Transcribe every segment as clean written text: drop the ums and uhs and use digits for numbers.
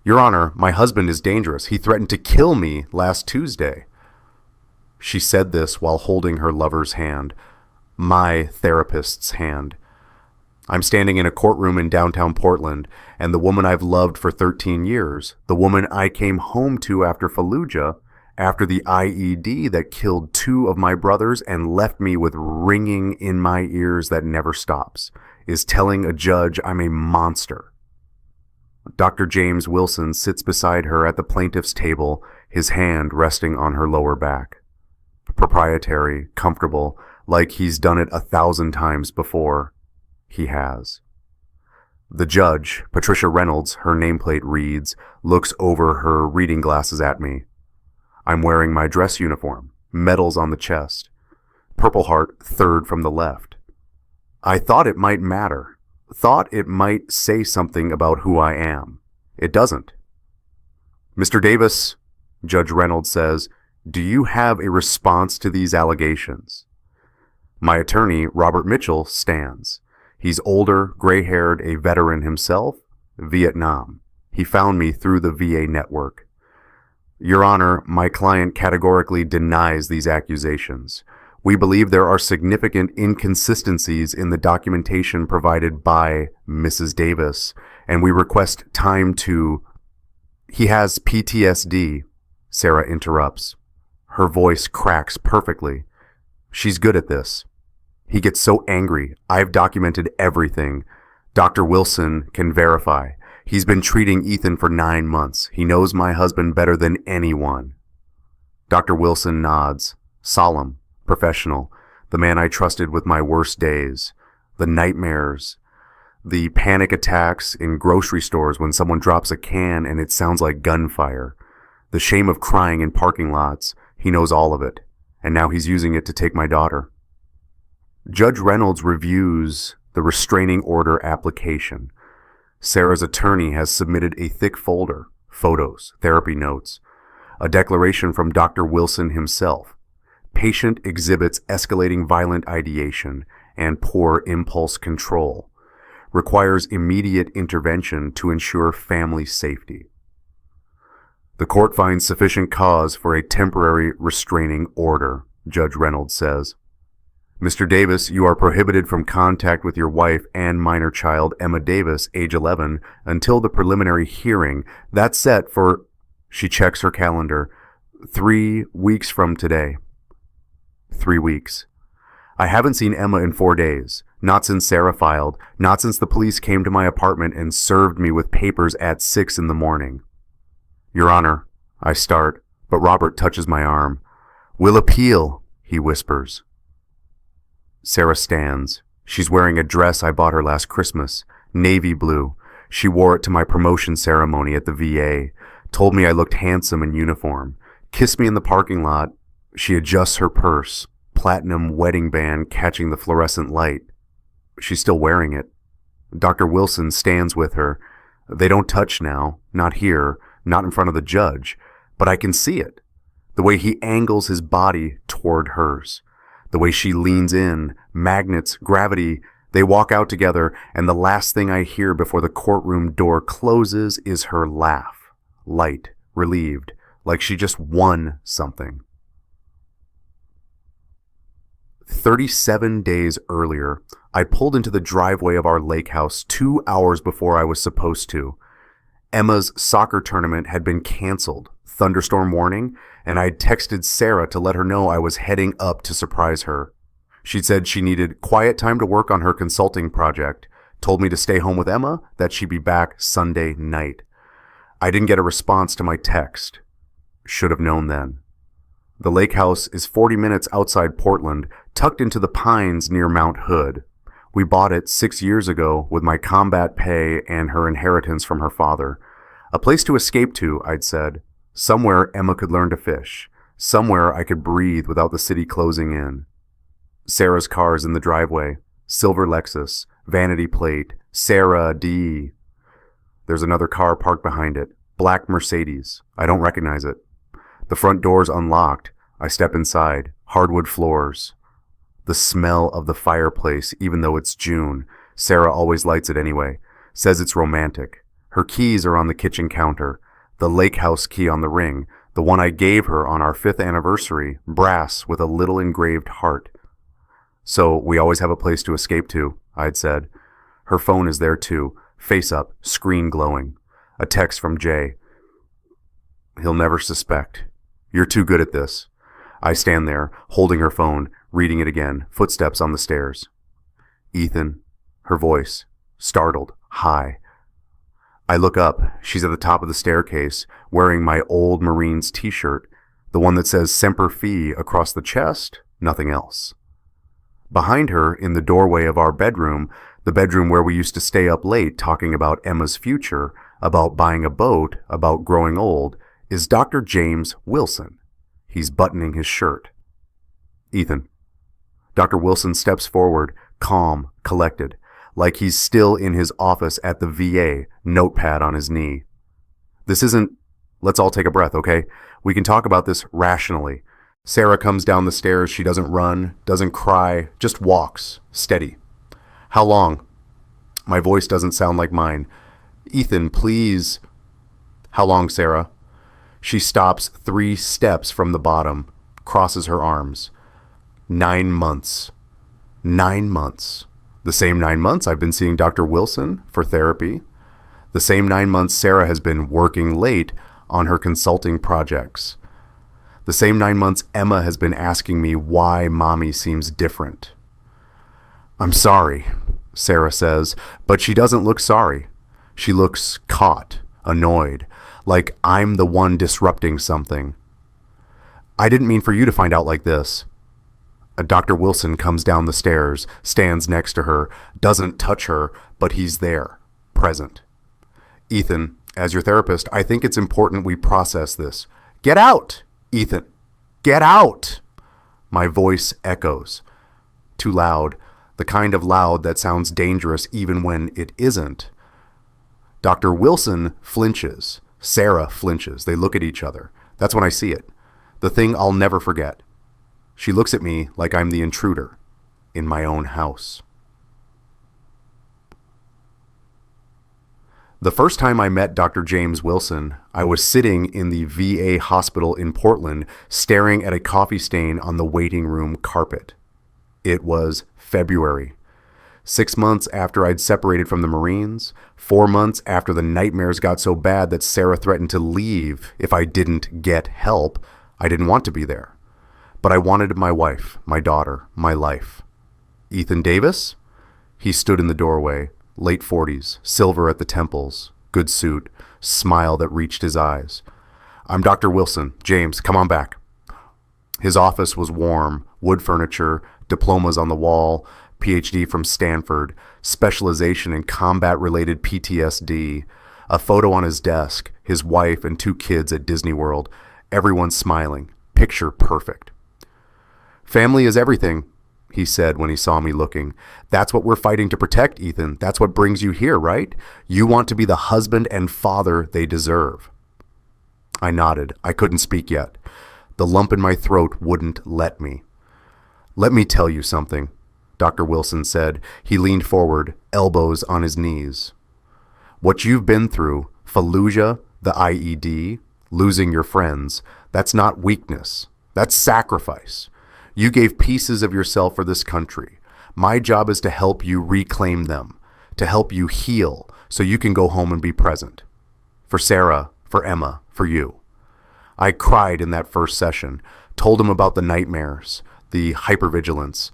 Your Honor, my husband is dangerous. He threatened to kill me last Tuesday. She said this while holding her lover's hand, my therapist's hand. I'm standing in a courtroom in downtown Portland, and the woman I've loved for 13 years, the woman I came home to after Fallujah, after the IED that killed 2 of my brothers and left me with ringing in my ears that never stops, is telling a judge I'm a monster. Dr. James Wilson sits beside her at the plaintiff's table, his hand resting on her lower back. Proprietary, comfortable, like he's done it 1,000 times before. He has. The judge, Patricia Reynolds, her nameplate reads, looks over her reading glasses at me. I'm wearing my dress uniform, medals on the chest. Purple Heart, 3rd from the left. I thought it might matter. Thought it might say something about who I am. It doesn't. Mr. Davis, Judge Reynolds says, do you have a response to these allegations? My attorney, Robert Mitchell, stands. He's older, gray-haired, a veteran himself, Vietnam. He found me through the VA network. Your Honor, my client categorically denies these accusations. We believe there are significant inconsistencies in the documentation provided by Mrs. Davis, and we request time to... He has PTSD, Sarah interrupts. Her voice cracks perfectly. She's good at this. He gets so angry. I've documented everything. Dr. Wilson can verify. He's been treating Ethan for 9 months. He knows my husband better than anyone. Dr. Wilson nods. Solemn, professional, the man I trusted with my worst days. The nightmares, the panic attacks in grocery stores when someone drops a can and it sounds like gunfire. The shame of crying in parking lots. He knows all of it. And now he's using it to take my daughter. Judge Reynolds reviews the restraining order application. Sarah's attorney has submitted a thick folder, photos, therapy notes, a declaration from Dr. Wilson himself. Patient exhibits escalating violent ideation and poor impulse control. Requires immediate intervention to ensure family safety. The court finds sufficient cause for a temporary restraining order, Judge Reynolds says. Mr. Davis, you are prohibited from contact with your wife and minor child, Emma Davis, age 11, until the preliminary hearing. That's set for, she checks her calendar, 3 weeks from today. 3 weeks. I haven't seen Emma in 4 days. Not since Sarah filed. Not since the police came to my apartment and served me with papers at 6 in the morning. Your Honor, I start, but Robert touches my arm. We'll appeal, he whispers. Sarah stands. She's wearing a dress I bought her last Christmas, navy blue. She wore it to my promotion ceremony at the VA, told me I looked handsome in uniform, kissed me in the parking lot. She adjusts her purse, platinum wedding band catching the fluorescent light. She's still wearing it. Dr. Wilson stands with her. They don't touch now, not here, not in front of the judge, but I can see it. The way he angles his body toward hers. The way she leans in, magnets, gravity, they walk out together, and the last thing I hear before the courtroom door closes is her laugh, light, relieved, like she just won something. 37 days earlier, I pulled into the driveway of our lake house 2 hours before I was supposed to. Emma's soccer tournament had been canceled, thunderstorm warning, and I'd texted Sarah to let her know I was heading up to surprise her. She'd said she needed quiet time to work on her consulting project, told me to stay home with Emma, that she'd be back Sunday night. I didn't get a response to my text. Should have known then. The lake house is 40 minutes outside Portland, tucked into the pines near Mount Hood. We bought it 6 years ago with my combat pay and her inheritance from her father. A place to escape to, I'd said. Somewhere Emma could learn to fish. Somewhere I could breathe without the city closing in. Sarah's car's in the driveway. Silver Lexus. Vanity plate. Sarah D. There's another car parked behind it. Black Mercedes. I don't recognize it. The front door's unlocked. I step inside. Hardwood floors. The smell of the fireplace, even though it's June. Sarah always lights it anyway. Says it's romantic. Her keys are on the kitchen counter, the lake house key on the ring, the one I gave her on our 5th anniversary, brass with a little engraved heart. So we always have a place to escape to, I'd said. Her phone is there too, face up, screen glowing. A text from Jay. He'll never suspect. You're too good at this. I stand there, holding her phone, reading it again, footsteps on the stairs. Ethan, her voice, startled, high. I look up. She's at the top of the staircase, wearing my old Marines t-shirt, the one that says Semper Fi across the chest, nothing else. Behind her, in the doorway of our bedroom, the bedroom where we used to stay up late talking about Emma's future, about buying a boat, about growing old, is Dr. James Wilson. He's buttoning his shirt. Ethan. Dr. Wilson steps forward, calm, collected, like he's still in his office at the VA, notepad on his knee. This isn't, let's all take a breath, okay? We can talk about this rationally. Sarah comes down the stairs. She doesn't run, doesn't cry, just walks, steady. How long? My voice doesn't sound like mine. Ethan, please. How long, Sarah? She stops 3 steps from the bottom, crosses her arms. 9 months. 9 months. The same 9 months I've been seeing Dr. Wilson for therapy. The same 9 months Sarah has been working late on her consulting projects. The same 9 months Emma has been asking me why mommy seems different. I'm sorry, Sarah says, but she doesn't look sorry. She looks caught, annoyed, like I'm the one disrupting something. I didn't mean for you to find out like this. Dr. Wilson comes down the stairs, stands next to her, doesn't touch her, but he's there, present. Ethan, as your therapist, I think it's important we process this. Get out, Ethan. Get out. My voice echoes. Too loud, the kind of loud that sounds dangerous even when it isn't. Dr. Wilson flinches. Sarah flinches. They look at each other. That's when I see it. The thing I'll never forget. She looks at me like I'm the intruder in my own house. The first time I met Dr. James Wilson, I was sitting in the VA hospital in Portland, staring at a coffee stain on the waiting room carpet. It was February. 6 months after I'd separated from the Marines, 4 months after the nightmares got so bad that Sarah threatened to leave if I didn't get help. I didn't want to be there. But I wanted my wife, my daughter, my life. Ethan Davis? He stood in the doorway, late 40s, silver at the temples, good suit, smile that reached his eyes. I'm Dr. Wilson. James, come on back. His office was warm, wood furniture, diplomas on the wall, PhD from Stanford, specialization in combat-related PTSD, a photo on his desk, his wife and 2 kids at Disney World, everyone smiling, picture perfect. Family is everything, he said when he saw me looking. That's what we're fighting to protect, Ethan. That's what brings you here, right? You want to be the husband and father they deserve. I nodded. I couldn't speak yet. The lump in my throat wouldn't let me. Let me tell you something, Dr. Wilson said. He leaned forward, elbows on his knees. What you've been through, Fallujah, the IED, losing your friends, that's not weakness. That's sacrifice. You gave pieces of yourself for this country. My job is to help you reclaim them, to help you heal so you can go home and be present. For Sarah, for Emma, for you. I cried in that first session, told him about the nightmares, the hypervigilance,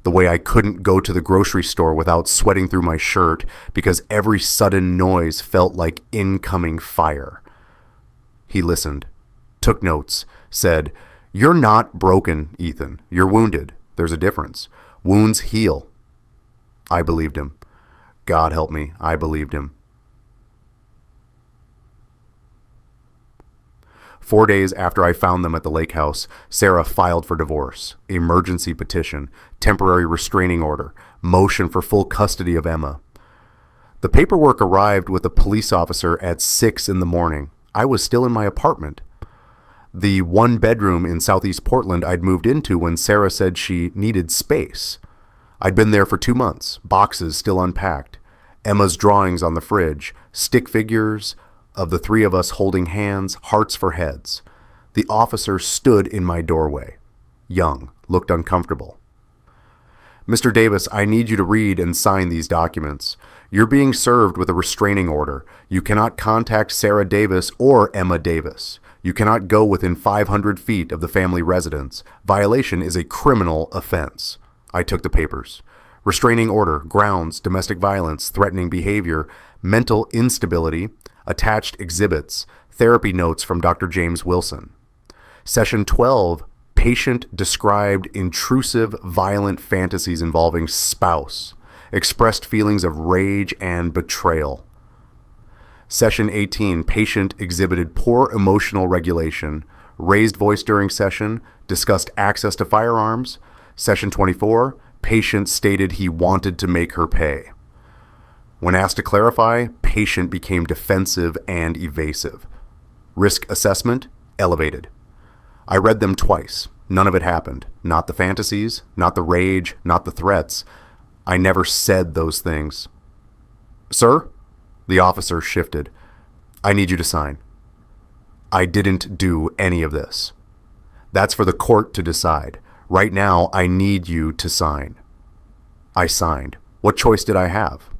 the way I couldn't go to the grocery store without sweating through my shirt because every sudden noise felt like incoming fire. He listened, took notes, said, "You're not broken, Ethan. You're wounded. There's a difference. Wounds heal." I believed him. God help me, I believed him. 4 days after I found them at the lake house, Sarah filed for divorce, emergency petition, temporary restraining order, motion for full custody of Emma. The paperwork arrived with a police officer at 6 in the morning. I was still in my apartment. The 1-bedroom in Southeast Portland I'd moved into when Sarah said she needed space. I'd been there for 2 months, boxes still unpacked. Emma's drawings on the fridge, stick figures of the three of us holding hands, hearts for heads. The officer stood in my doorway. Young, looked uncomfortable. Mr. Davis, I need you to read and sign these documents. You're being served with a restraining order. You cannot contact Sarah Davis or Emma Davis. You cannot go within 500 feet of the family residence. Violation is a criminal offense. I took the papers. Restraining order, grounds, domestic violence, threatening behavior, mental instability, attached exhibits, therapy notes from Dr. James Wilson. Session 12, patient described intrusive, violent fantasies involving spouse, expressed feelings of rage and betrayal. Session 18, patient exhibited poor emotional regulation, raised voice during session, discussed access to firearms. Session 24, patient stated he wanted to make her pay. When asked to clarify, patient became defensive and evasive. Risk assessment, elevated. I read them twice. None of it happened. Not the fantasies, not the rage, not the threats. I never said those things. Sir? The officer shifted. I need you to sign. I didn't do any of this. That's for the court to decide. Right now, I need you to sign. I signed. What choice did I have?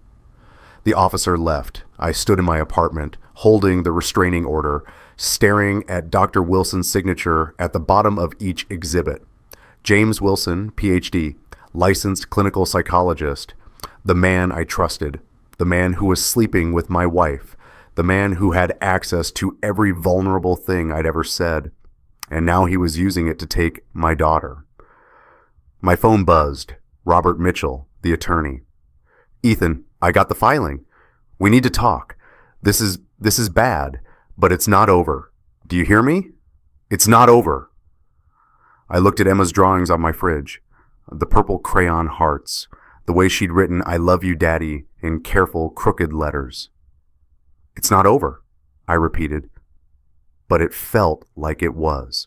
The officer left. I stood in my apartment, holding the restraining order, staring at Dr. Wilson's signature at the bottom of each exhibit. James Wilson, Ph.D., licensed clinical psychologist, the man I trusted, the man who was sleeping with my wife, the man who had access to every vulnerable thing I'd ever said, and now he was using it to take my daughter. My phone buzzed. Robert Mitchell, the attorney. Ethan, I got the filing. We need to talk. This is bad, but it's not over. Do you hear me? It's not over. I looked at Emma's drawings on my fridge, the purple crayon hearts, the way she'd written, I love you, Daddy, in careful, crooked letters. It's not over, I repeated, but it felt like it was.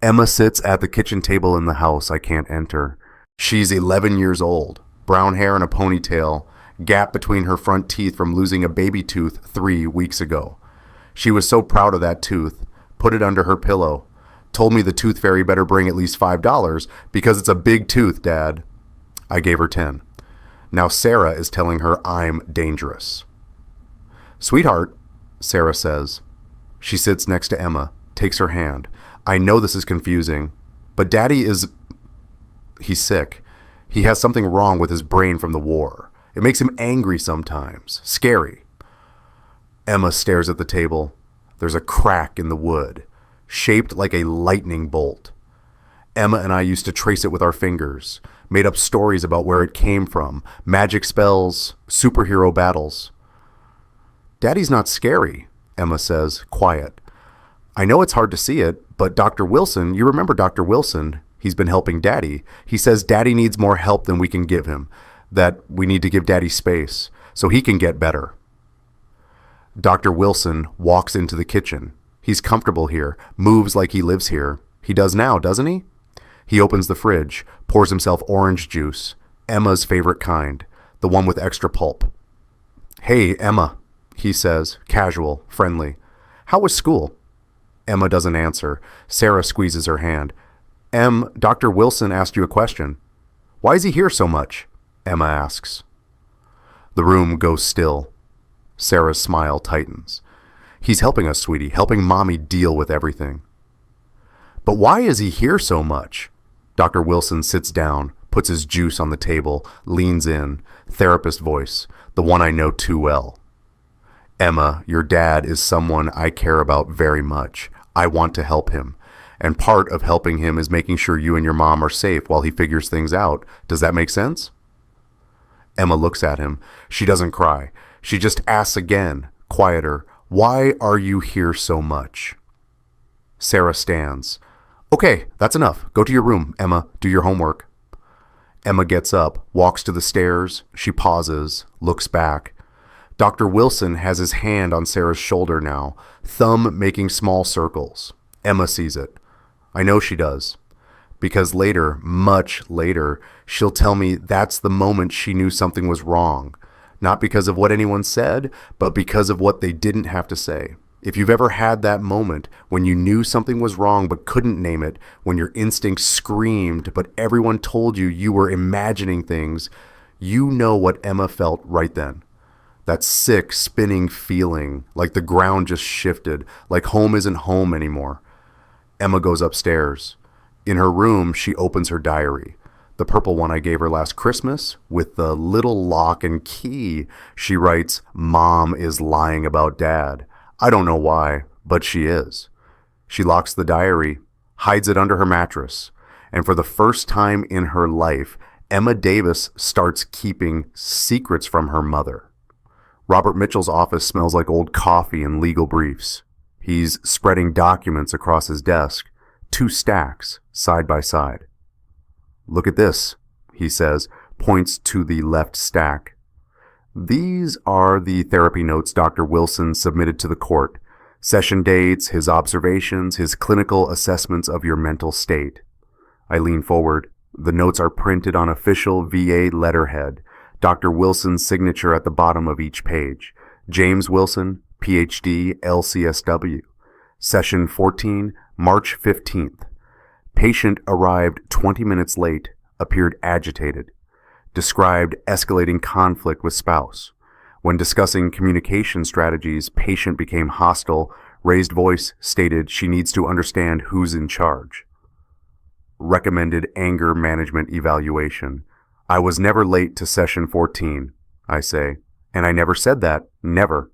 Emma sits at the kitchen table in the house I can't enter. She's 11 years old, brown hair and a ponytail, gap between her front teeth from losing a baby tooth 3 weeks ago. She was so proud of that tooth, put it under her pillow, told me the tooth fairy better bring at least $5 because it's a big tooth, Dad. I gave her 10. Now Sarah is telling her I'm dangerous. Sweetheart, Sarah says. She sits next to Emma, takes her hand. I know this is confusing, but Daddy he's sick. He has something wrong with his brain from the war. It makes him angry sometimes, scary. Emma stares at the table. There's a crack in the wood, shaped like a lightning bolt. Emma and I used to trace it with our fingers, made up stories about where it came from, magic spells, superhero battles. Daddy's not scary, Emma says, quiet. I know it's hard to see it, but Dr. Wilson, you remember Dr. Wilson, he's been helping Daddy. He says Daddy needs more help than we can give him, that we need to give Daddy space so he can get better. Dr. Wilson walks into the kitchen. He's comfortable here, moves like he lives here. He does now, doesn't he? He opens the fridge, pours himself orange juice, Emma's favorite kind, the one with extra pulp. Hey, Emma, he says, casual, friendly. How was school? Emma doesn't answer. Sarah squeezes her hand. Dr. Wilson asked you a question. Why is he here so much? Emma asks. The room goes still. Sarah's smile tightens. He's helping us, sweetie, helping Mommy deal with everything. But why is he here so much? Dr. Wilson sits down, puts his juice on the table, leans in, therapist voice, the one I know too well. Emma, your dad is someone I care about very much. I want to help him. And part of helping him is making sure you and your mom are safe while he figures things out. Does that make sense? Emma looks at him. She doesn't cry. She just asks again, quieter, why are you here so much? Sarah stands. Okay, that's enough. Go to your room, Emma. Do your homework. Emma gets up, walks to the stairs. She pauses, looks back. Dr. Wilson has his hand on Sarah's shoulder now, thumb making small circles. Emma sees it. I know she does. Because later, much later, she'll tell me that's the moment she knew something was wrong. Not because of what anyone said, but because of what they didn't have to say. If you've ever had that moment when you knew something was wrong but couldn't name it, when your instinct screamed but everyone told you you were imagining things, you know what Emma felt right then. That sick, spinning feeling, like the ground just shifted, like home isn't home anymore. Emma goes upstairs. In her room, she opens her diary. The purple one I gave her last Christmas, with the little lock and key. She writes, "Mom is lying about Dad." I don't know why, but she is. She locks the diary, hides it under her mattress, and for the first time in her life, Emma Davis starts keeping secrets from her mother. Robert Mitchell's office smells like old coffee and legal briefs. He's spreading documents across his desk, 2 stacks, side by side. "Look at this," he says, points to the left stack. "These are the therapy notes Dr. Wilson submitted to the court. Session dates, his observations, his clinical assessments of your mental state." I lean forward. The notes are printed on official VA letterhead. Dr. Wilson's signature at the bottom of each page. James Wilson, PhD, LCSW. Session 14, March 15th. Patient arrived 20 minutes late, appeared agitated. Described escalating conflict with spouse. When discussing communication strategies, patient became hostile. Raised voice stated she needs to understand who's in charge. Recommended anger management evaluation. I was never late to session 14, I say, and I never said that, never.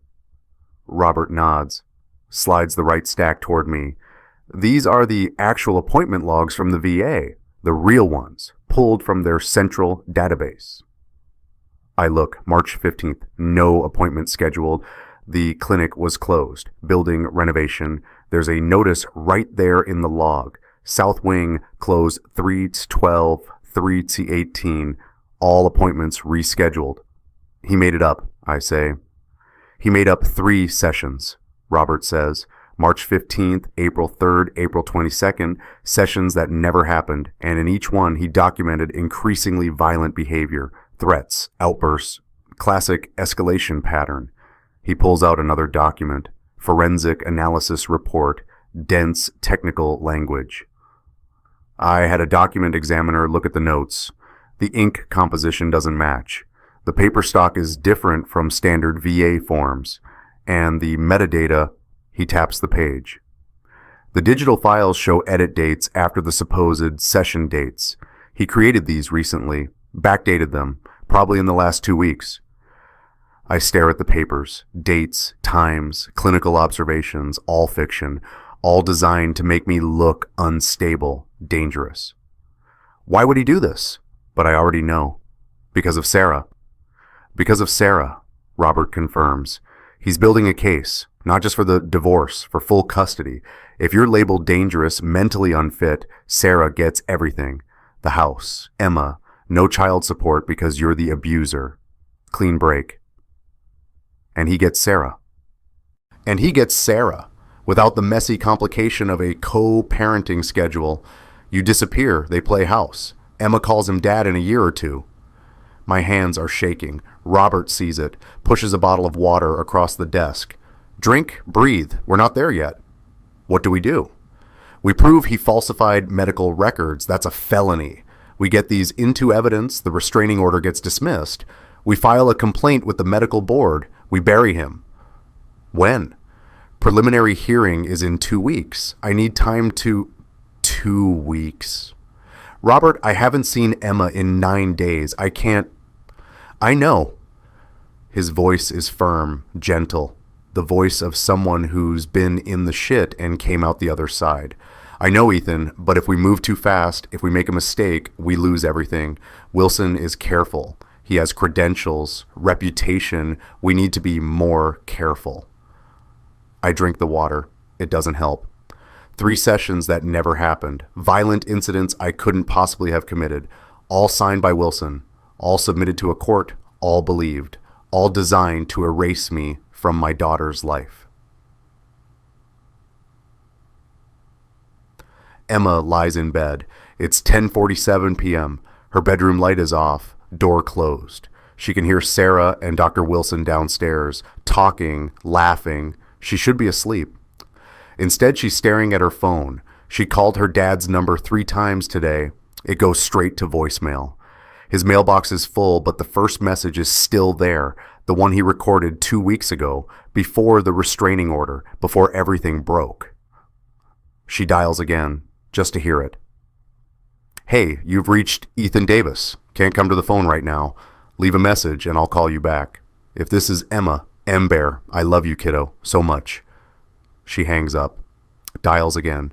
Robert nods, slides the right stack toward me. These are the actual appointment logs from the VA, the real ones, pulled from their central database. I look, March 15th, no appointment scheduled. The clinic was closed. Building renovation. There's a notice right there in the log. South wing closed 3/12, 3/18. All appointments rescheduled. He made it up, I say. He made up 3 sessions, Robert says. March 15th, April 3rd, April 22nd, sessions that never happened, and in each one he documented increasingly violent behavior, threats, outbursts, classic escalation pattern. He pulls out another document, forensic analysis report, dense technical language. I had a document examiner look at the notes. The ink composition doesn't match. The paper stock is different from standard VA forms, and the metadata. He taps the page. The digital files show edit dates after the supposed session dates. He created these recently, backdated them, probably in the last 2 weeks. I stare at the papers, dates, times, clinical observations, all fiction, all designed to make me look unstable, dangerous. Why would he do this? But I already know. Because of Sarah. Because of Sarah, Robert confirms. He's building a case. Not just for the divorce, for full custody. If you're labeled dangerous, mentally unfit, Sarah gets everything. The house, Emma, no child support because you're the abuser. Clean break. And he gets Sarah. And he gets Sarah. Without the messy complication of a co-parenting schedule. You disappear, they play house. Emma calls him dad in a year or 2. My hands are shaking. Robert sees it, pushes a bottle of water across the desk. Drink, breathe. We're not there yet. What do? We prove he falsified medical records. That's a felony. We get these into evidence. The restraining order gets dismissed. We file a complaint with the medical board. We bury him. When? Preliminary hearing is in 2 weeks. I need time to... 2 weeks. Robert, I haven't seen Emma in 9 days. I can't... I know. His voice is firm, gentle. The voice of someone who's been in the shit and came out the other side. I know, Ethan, but if we move too fast, if we make a mistake, we lose everything. Wilson is careful. He has credentials, reputation. We need to be more careful. I drink the water. It doesn't help. 3 sessions that never happened. Violent incidents I couldn't possibly have committed. All signed by Wilson. All submitted to a court. All believed. All designed to erase me from my daughter's life. Emma lies in bed. It's 10:47 p.m. Her bedroom light is off, door closed. She can hear Sarah and Dr. Wilson downstairs, talking, laughing. She should be asleep. Instead, she's staring at her phone. She called her dad's number 3 times today. It goes straight to voicemail. His mailbox is full, but the first message is still there, the one he recorded 2 weeks ago, before the restraining order, before everything broke. She dials again, just to hear it. Hey, you've reached Ethan Davis. Can't come to the phone right now. Leave a message and I'll call you back. If this is Emma, M-Bear, I love you, kiddo, so much. She hangs up, dials again.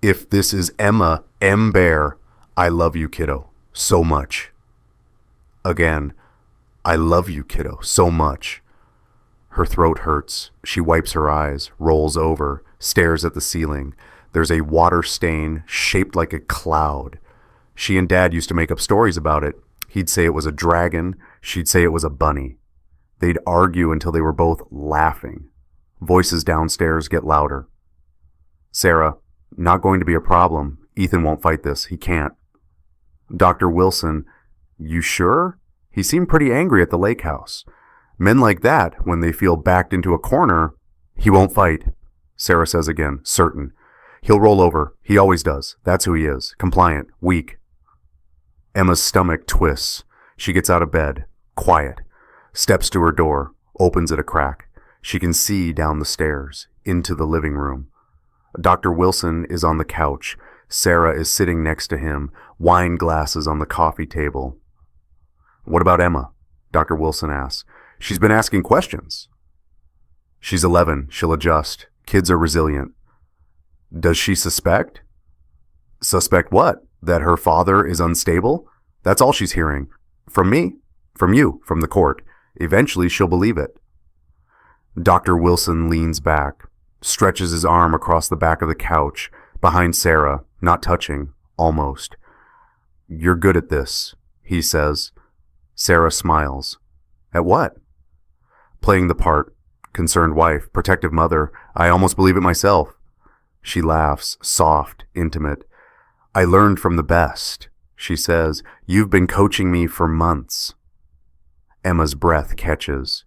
If this is Emma, M-Bear, I love you, kiddo, so much. Again, I love you, kiddo, so much. Her throat hurts. She wipes her eyes, rolls over, stares at the ceiling. There's a water stain shaped like a cloud. She and Dad used to make up stories about it. He'd say it was a dragon. She'd say it was a bunny. They'd argue until they were both laughing. Voices downstairs get louder. Sarah, not going to be a problem. Ethan won't fight this. He can't. Dr. Wilson, you sure? He seemed pretty angry at the lake house. Men like that, when they feel backed into a corner, he won't fight. Sarah says again, certain. He'll roll over. He always does. That's who he is. Compliant. Weak. Emma's stomach twists. She gets out of bed. Quiet. Steps to her door. Opens it a crack. She can see down the stairs. Into the living room. Dr. Wilson is on the couch. Sarah is sitting next to him. Wine glasses on the coffee table. What about Emma? Dr. Wilson asks. She's been asking questions. She's 11. She'll adjust. Kids are resilient. Does she suspect? Suspect what? That her father is unstable? That's all she's hearing. From me? From you? From the court. Eventually she'll believe it. Dr. Wilson leans back, stretches his arm across the back of the couch, behind Sarah, not touching, almost. You're good at this, he says. Sarah smiles. At what? Playing the part. Concerned wife, protective mother. I almost believe it myself. She laughs, soft, intimate. I learned from the best, she says. You've been coaching me for months. Emma's breath catches.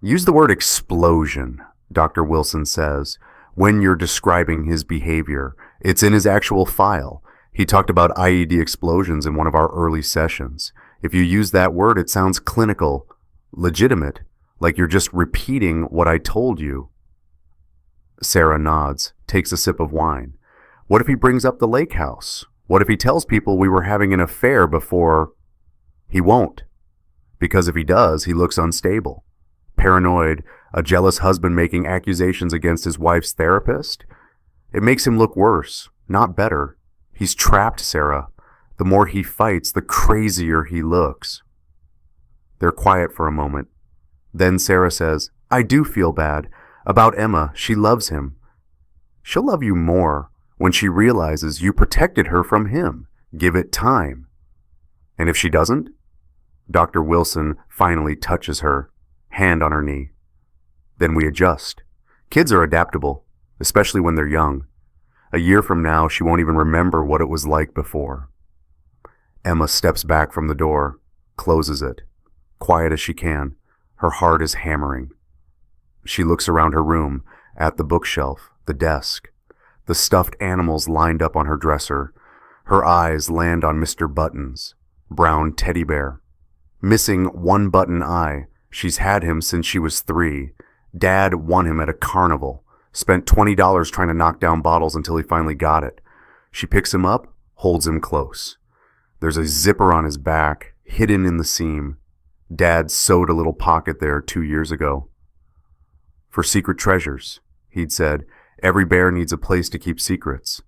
Use the word explosion, Dr. Wilson says, when you're describing his behavior. It's in his actual file. He talked about IED explosions in one of our early sessions. If you use that word, it sounds clinical, legitimate, like you're just repeating what I told you. Sarah nods, takes a sip of wine. What if he brings up the lake house? What if he tells people we were having an affair before? He won't. Because if he does, he looks unstable. Paranoid, a jealous husband making accusations against his wife's therapist? It makes him look worse, not better. He's trapped Sarah. The more he fights, the crazier he looks. They're quiet for a moment. Then Sarah says, I do feel bad. About Emma, she loves him. She'll love you more when she realizes you protected her from him. Give it time. And if she doesn't? Dr. Wilson finally touches her, hand on her knee. Then we adjust. Kids are adaptable, especially when they're young. A year from now, she won't even remember what it was like before. Emma steps back from the door, closes it, quiet as she can. Her heart is hammering. She looks around her room, at the bookshelf, the desk, the stuffed animals lined up on her dresser. Her eyes land on Mr. Button's, brown teddy bear. Missing one button eye, she's had him since she was 3. Dad won him at a carnival, spent $20 trying to knock down bottles until he finally got it. She picks him up, holds him close. There's a zipper on his back, hidden in the seam. Dad sewed a little pocket there 2 years ago. For secret treasures, he'd said. Every bear needs a place to keep secrets.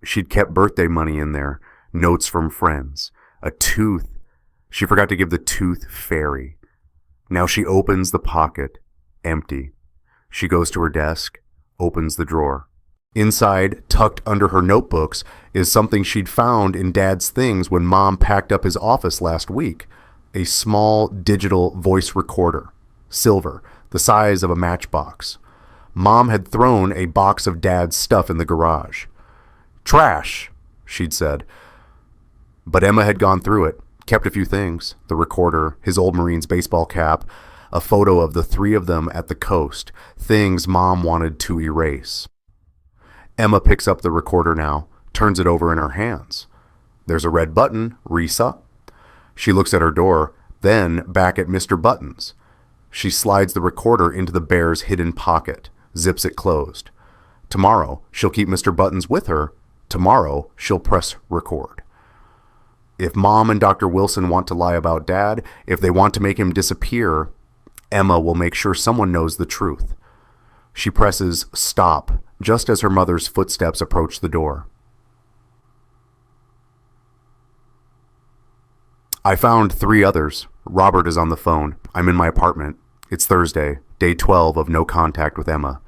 She'd kept birthday money in there, notes from friends, a tooth. She forgot to give the tooth fairy. Now she opens the pocket, empty. She goes to her desk, opens the drawer. Inside, tucked under her notebooks, is something she'd found in Dad's things when Mom packed up his office last week. A small digital voice recorder, silver, the size of a matchbox. Mom had thrown a box of Dad's stuff in the garage. Trash, she'd said. But Emma had gone through it, kept a few things, the recorder, his old Marines baseball cap, a photo of the three of them at the coast, things Mom wanted to erase. Emma picks up the recorder now, turns it over in her hands. There's a red button, Risa. She looks at her door, then back at Mr. Buttons. She slides the recorder into the bear's hidden pocket, zips it closed. Tomorrow, she'll keep Mr. Buttons with her. Tomorrow, she'll press record. If Mom and Dr. Wilson want to lie about Dad, if they want to make him disappear, Emma will make sure someone knows the truth. She presses stop just as her mother's footsteps approach the door. I found 3 others. Robert is on the phone. I'm in my apartment. It's Thursday, day 12 of no contact with Emma.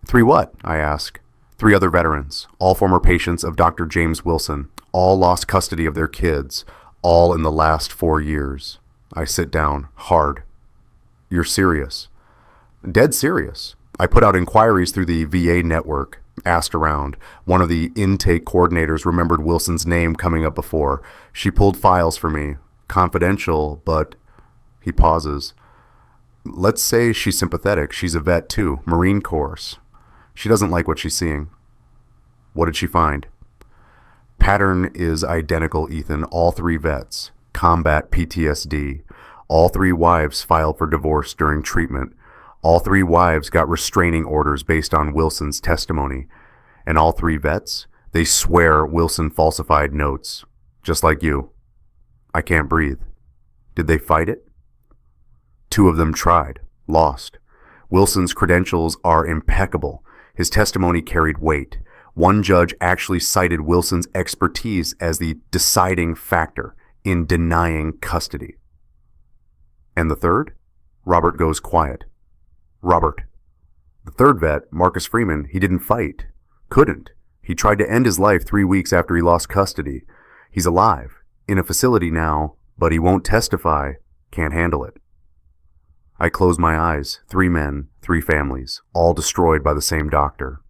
3 what? I ask. 3 other veterans, all former patients of Dr. James Wilson, all lost custody of their kids, all in the last 4 years. I sit down, hard. You're serious? Dead serious. I put out inquiries through the VA network, asked around. One of the intake coordinators remembered Wilson's name coming up before. She pulled files for me. Confidential, but... He pauses. Let's say she's sympathetic. She's a vet too, Marine Corps. She doesn't like what she's seeing. What did she find? Pattern is identical, Ethan. All 3 vets. Combat PTSD. All 3 wives filed for divorce during treatment. All 3 wives got restraining orders based on Wilson's testimony. And all 3 vets, they swear Wilson falsified notes. Just like you. I can't breathe. Did they fight it? 2 of them tried. Lost. Wilson's credentials are impeccable. His testimony carried weight. One judge actually cited Wilson's expertise as the deciding factor in denying custody. And the 3rd? Robert goes quiet. Robert. The 3rd vet, Marcus Freeman, he didn't fight. Couldn't. He tried to end his life 3 weeks after he lost custody. He's alive, in a facility now, but he won't testify, can't handle it. I close my eyes. 3 men, 3 families, all destroyed by the same doctor.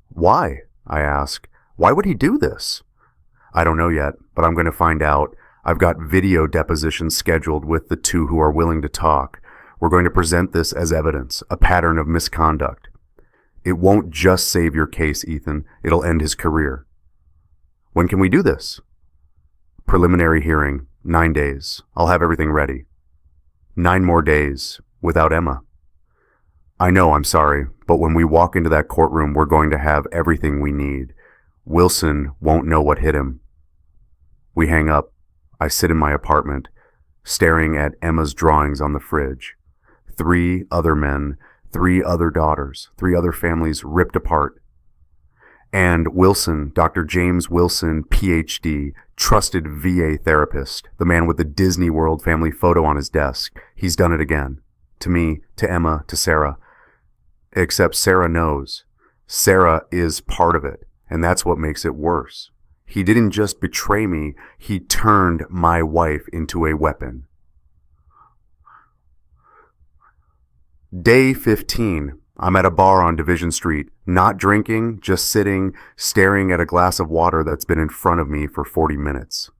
Why? I ask. Why would he do this? I don't know yet, but I'm going to find out. I've got video depositions scheduled with the 2 who are willing to talk. We're going to present this as evidence, a pattern of misconduct. It won't just save your case, Ethan. It'll end his career. When can we do this? Preliminary hearing, 9 days. I'll have everything ready. 9 more days, without Emma. I know, I'm sorry, but when we walk into that courtroom, we're going to have everything we need. Wilson won't know what hit him. We hang up. I sit in my apartment, staring at Emma's drawings on the fridge. 3 other men, 3 other daughters, 3 other families ripped apart. And Wilson, Dr. James Wilson, PhD, trusted VA therapist, the man with the Disney World family photo on his desk. He's done it again. To me, to Emma, to Sarah. Except Sarah knows. Sarah is part of it, and that's what makes it worse. He didn't just betray me, he turned my wife into a weapon. Day 15. I'm at a bar on Division Street, not drinking, just sitting, staring at a glass of water that's been in front of me for 40 minutes.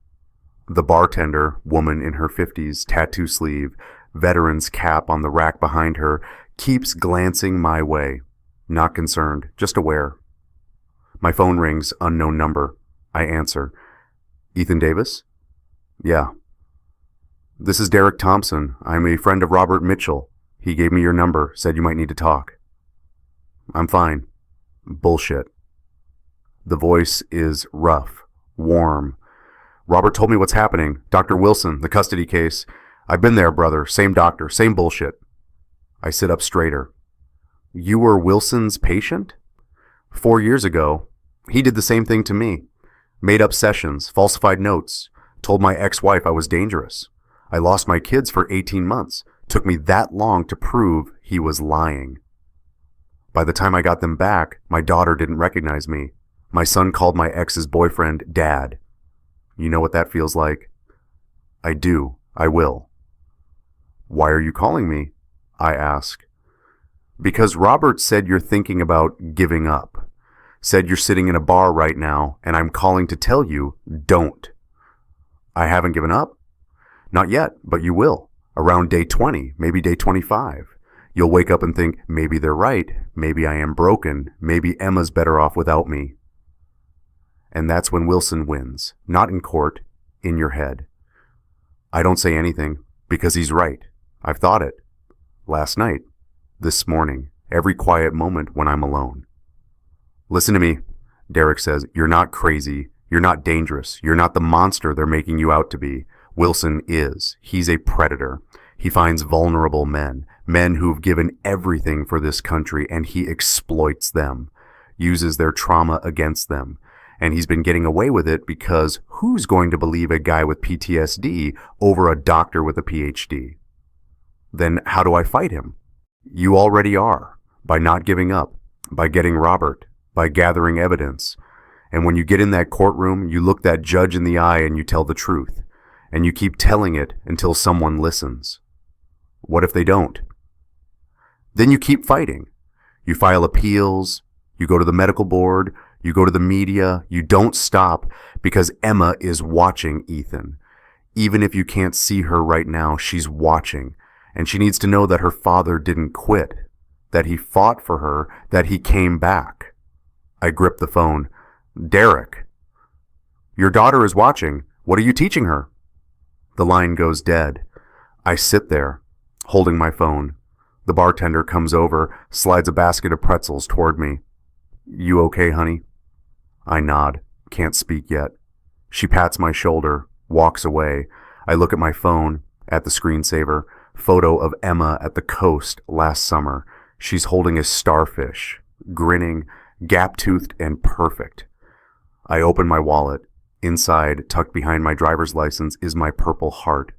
The bartender, woman in her 50s, tattoo sleeve, veteran's cap on the rack behind her, keeps glancing my way. Not concerned, just aware. My phone rings, unknown number. I answer. Ethan Davis? Yeah. This is Derek Thompson. I'm a friend of Robert Mitchell. He gave me your number, said you might need to talk. I'm fine. Bullshit. The voice is rough, warm. Robert told me what's happening. Dr. Wilson, the custody case. I've been there, brother. Same doctor, same bullshit. I sit up straighter. You were Wilson's patient? 4 years ago, he did the same thing to me. Made up sessions, falsified notes, told my ex-wife I was dangerous. I lost my kids for 18 months. Took me that long to prove he was lying. By the time I got them back, my daughter didn't recognize me. My son called my ex's boyfriend Dad. You know what that feels like? I do. I will. Why are you calling me? I ask. Because Robert said you're thinking about giving up. Said you're sitting in a bar right now, and I'm calling to tell you, don't. I haven't given up. Not yet, but you will. Around day 20, maybe day 25. You'll wake up and think, maybe they're right. Maybe I am broken. Maybe Emma's better off without me. And that's when Wilson wins. Not in court, in your head. I don't say anything because he's right. I've thought it. Last night. This morning. Every quiet moment when I'm alone. Listen to me, Derek says. You're not crazy. You're not dangerous. You're not the monster they're making you out to be. Wilson is. He's a predator. He finds vulnerable men who've given everything for this country, and he exploits them, uses their trauma against them. And he's been getting away with it because who's going to believe a guy with PTSD over a doctor with a PhD? Then how do I fight him? You already are, by not giving up, by getting Robert, by gathering evidence. And when you get in that courtroom, you look that judge in the eye and you tell the truth. And you keep telling it until someone listens. What if they don't? Then you keep fighting. You file appeals, you go to the medical board, you go to the media, you don't stop because Emma is watching Ethan. Even if you can't see her right now, she's watching. And she needs to know that her father didn't quit, that he fought for her, that he came back. I grip the phone. Derek, your daughter is watching. What are you teaching her? The line goes dead. I sit there, holding my phone. The bartender comes over, slides a basket of pretzels toward me. You okay, honey? I nod, can't speak yet. She pats my shoulder, walks away. I look at my phone, at the screensaver, photo of Emma at the coast last summer. She's holding a starfish, grinning, gap-toothed and perfect. I open my wallet. Inside, tucked behind my driver's license, is my Purple Heart,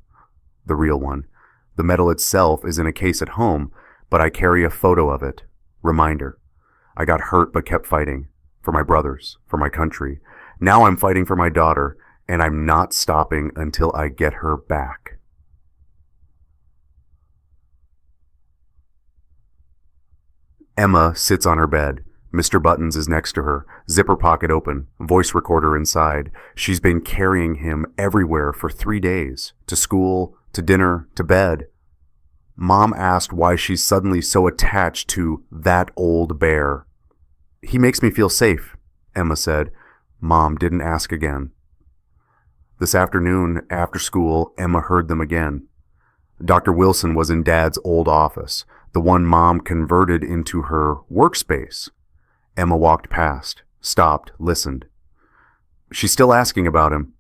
the real one. The medal itself is in a case at home, but I carry a photo of it. Reminder. I got hurt but kept fighting. For my brothers, for my country. Now I'm fighting for my daughter, and I'm not stopping until I get her back. Emma sits on her bed. Mr. Buttons is next to her, zipper pocket open, voice recorder inside. She's been carrying him everywhere for 3 days, to school, to dinner, to bed. Mom asked why she's suddenly so attached to that old bear. He makes me feel safe, Emma said. Mom didn't ask again. This afternoon, after school, Emma heard them again. Dr. Wilson was in Dad's old office, the one Mom converted into her workspace. Emma walked past, stopped, listened. She's still asking about him,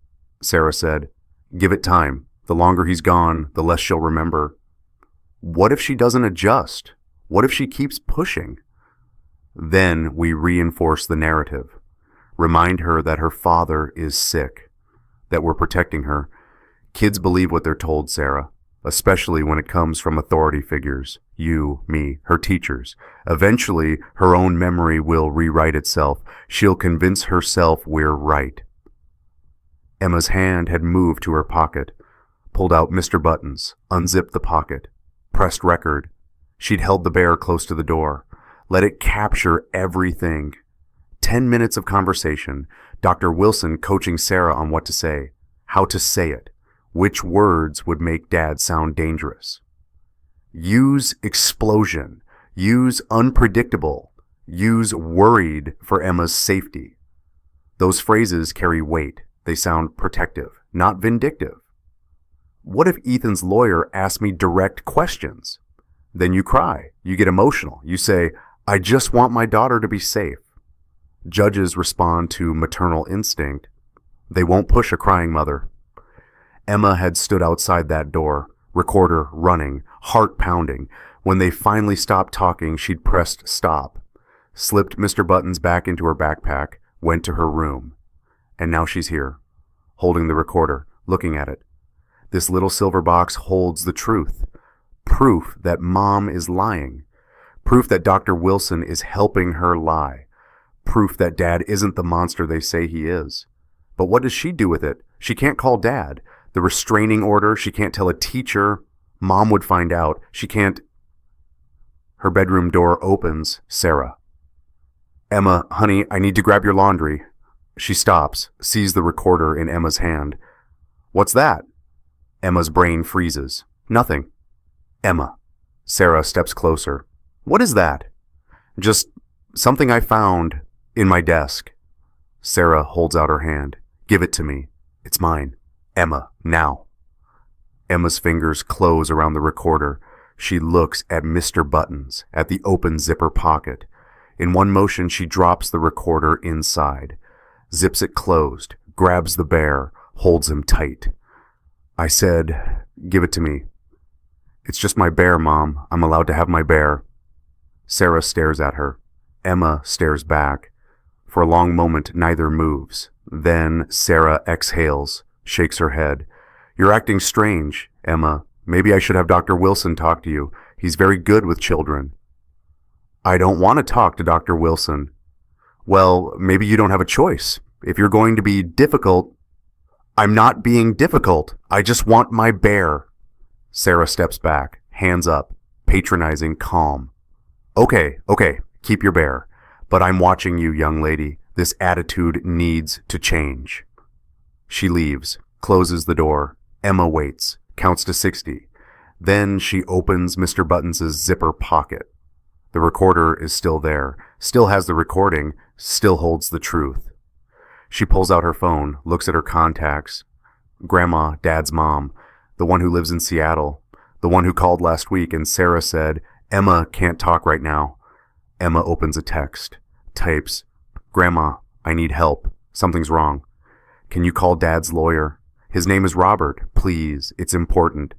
Sarah said. Give it time. The longer he's gone, the less she'll remember. What if she doesn't adjust? What if she keeps pushing? Then we reinforce the narrative. Remind her that her father is sick, that we're protecting her. Kids believe what they're told, Sarah, especially when it comes from authority figures. You, me, her teachers. Eventually, her own memory will rewrite itself. She'll convince herself we're right. Emma's hand had moved to her pocket, pulled out Mr. Buttons, unzipped the pocket, pressed record. She'd held the bear close to the door. Let it capture everything. 10 minutes of conversation. Dr. Wilson coaching Sarah on what to say, how to say it, which words would make Dad sound dangerous. Use explosion. Use unpredictable. Use worried for Emma's safety. Those phrases carry weight. They sound protective, not vindictive. What if Ethan's lawyer asked me direct questions? Then you cry. You get emotional. You say, I just want my daughter to be safe. Judges respond to maternal instinct. They won't push a crying mother. Emma had stood outside that door, recorder running, heart pounding. When they finally stopped talking, she'd pressed stop, slipped Mr. Buttons back into her backpack, went to her room. And now she's here, holding the recorder, looking at it. This little silver box holds the truth. Proof that Mom is lying. Proof that Dr. Wilson is helping her lie. Proof that Dad isn't the monster they say he is. But what does she do with it? She can't call Dad. The restraining order, she can't tell a teacher. Mom would find out. She can't. Her bedroom door opens. Sarah. Emma, honey, I need to grab your laundry. She stops, sees the recorder in Emma's hand. What's that? Emma's brain freezes. Nothing. Emma. Sarah steps closer. What is that? Just something I found in my desk. Sarah holds out her hand. Give it to me. It's mine. Emma, now. Emma's fingers close around the recorder. She looks at Mr. Buttons, at the open zipper pocket. In one motion, she drops the recorder inside, zips it closed, grabs the bear, holds him tight. I said, give it to me. It's just my bear, Mom. I'm allowed to have my bear. Sarah stares at her. Emma stares back. For a long moment, neither moves. Then Sarah exhales, shakes her head. You're acting strange, Emma. Maybe I should have Dr. Wilson talk to you. He's very good with children. I don't want to talk to Dr. Wilson. Well, maybe you don't have a choice. If you're going to be difficult... I'm not being difficult. I just want my bear. Sarah steps back, hands up, patronizing, calm. Okay, keep your bear. But I'm watching you, young lady. This attitude needs to change. She leaves, closes the door. Emma waits, counts to 60. Then she opens Mr. Buttons' zipper pocket. The recorder is still there, still has the recording, still holds the truth. She pulls out her phone, looks at her contacts. Grandma, Dad's mom, the one who lives in Seattle, the one who called last week, and Sarah said, Emma can't talk right now. Emma opens a text, types, Grandma, I need help. Something's wrong. Can you call Dad's lawyer? His name is Robert. Please, it's important.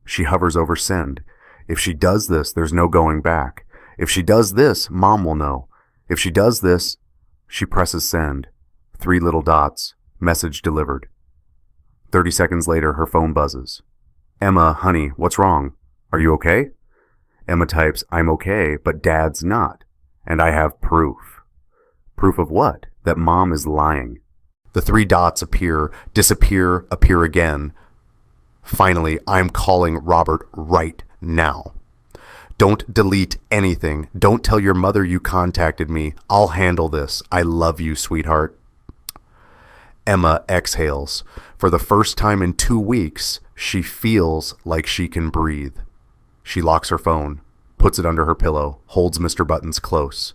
She hovers over send. If she does this, there's no going back. If she does this, Mom will know. If she does this, she presses send. 3 little dots. Message delivered. 30 seconds later, her phone buzzes. Emma, honey, what's wrong? Are you okay? Emma types, I'm okay, but Dad's not. And I have proof. Proof of what? That Mom is lying. The 3 dots appear, disappear, appear again. Finally, I'm calling Robert right now. Don't delete anything. Don't tell your mother you contacted me. I'll handle this. I love you, sweetheart. Emma exhales. For the first time in 2 weeks, she feels like she can breathe. She locks her phone, puts it under her pillow, holds Mr. Buttons close.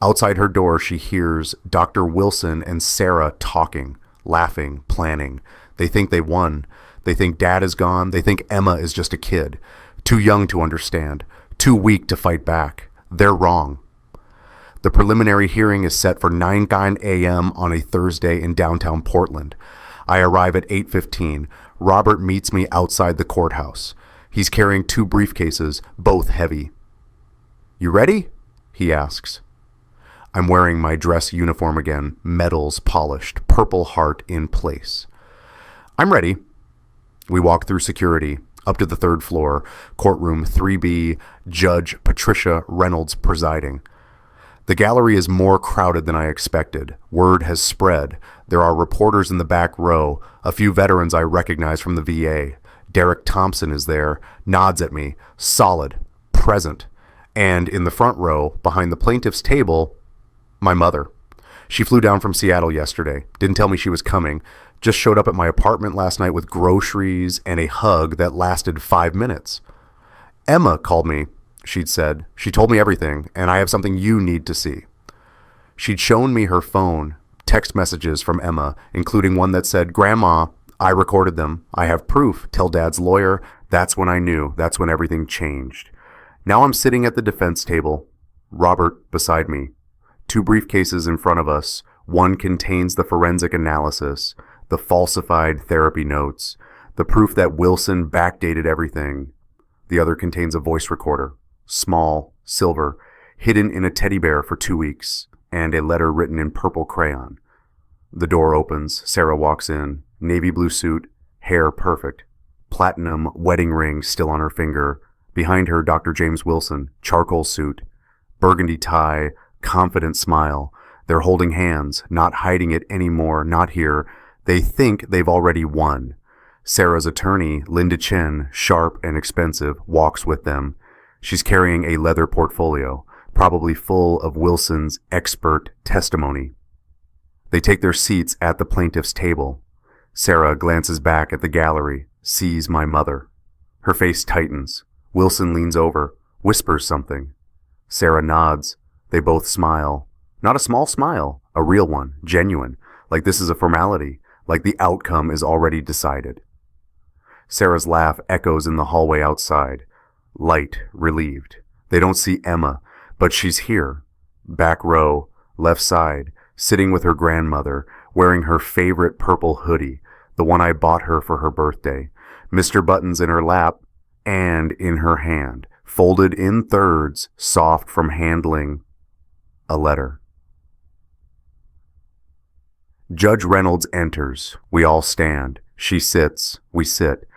Outside her door, she hears Dr. Wilson and Sarah talking, laughing, planning. They think they won. They think Dad is gone. They think Emma is just a kid. Too young to understand. Too weak to fight back. They're wrong. The preliminary hearing is set for 9 a.m. on a Thursday in downtown Portland. I arrive at 8:15. Robert meets me outside the courthouse. He's carrying 2 briefcases, both heavy. You ready? He asks. I'm wearing my dress uniform again, medals polished, Purple Heart in place. I'm ready. We walk through security, up to the 3rd floor, courtroom 3B, Judge Patricia Reynolds presiding. The gallery is more crowded than I expected. Word has spread. There are reporters in the back row, a few veterans I recognize from the VA. Derek Thompson is there, nods at me, solid, present. And in the front row, behind the plaintiff's table, my mother. She flew down from Seattle yesterday, didn't tell me she was coming, just showed up at my apartment last night with groceries and a hug that lasted 5 minutes. Emma called me, she'd said. She told me everything, and I have something you need to see. She'd shown me her phone, text messages from Emma, including one that said, Grandma, I recorded them. I have proof. Tell Dad's lawyer. That's when I knew. That's when everything changed. Now I'm sitting at the defense table, Robert beside me. 2 briefcases in front of us. One contains the forensic analysis, the falsified therapy notes, the proof that Wilson backdated everything. The other contains a voice recorder, small, silver, hidden in a teddy bear for 2 weeks, and a letter written in purple crayon. The door opens. Sarah walks in. Navy blue suit, hair perfect, platinum wedding ring still on her finger. Behind her, Dr. James Wilson, charcoal suit, burgundy tie, confident smile. They're holding hands, not hiding it anymore, not here. They think they've already won. Sarah's attorney, Linda Chen, sharp and expensive, walks with them. She's carrying a leather portfolio, probably full of Wilson's expert testimony. They take their seats at the plaintiff's table. Sarah glances back at the gallery, sees my mother. Her face tightens. Wilson leans over, whispers something. Sarah nods. They both smile. Not a small smile, a real one, genuine, like this is a formality, like the outcome is already decided. Sarah's laugh echoes in the hallway outside. Light, relieved. They don't see Emma, but she's here. Back row, left side, sitting with her grandmother, wearing her favorite purple hoodie, the one I bought her for her birthday. Mr. Buttons in her lap and in her hand, folded in thirds, soft from handling a letter. Judge Reynolds enters. We all stand. She sits. We sit.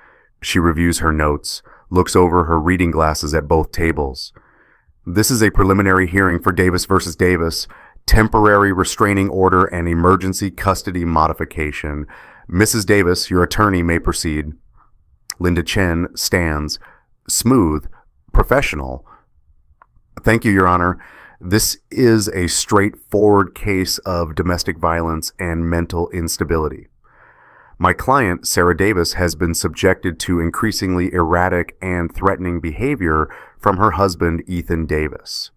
She reviews her notes, looks over her reading glasses at both tables. This is a preliminary hearing for Davis versus Davis, temporary restraining order and emergency custody modification. Mrs. Davis, your attorney may proceed. Linda Chen stands, smooth, professional. Thank you, Your Honor. This is a straightforward case of domestic violence and mental instability. My client, Sarah Davis, has been subjected to increasingly erratic and threatening behavior from her husband, Ethan Davis.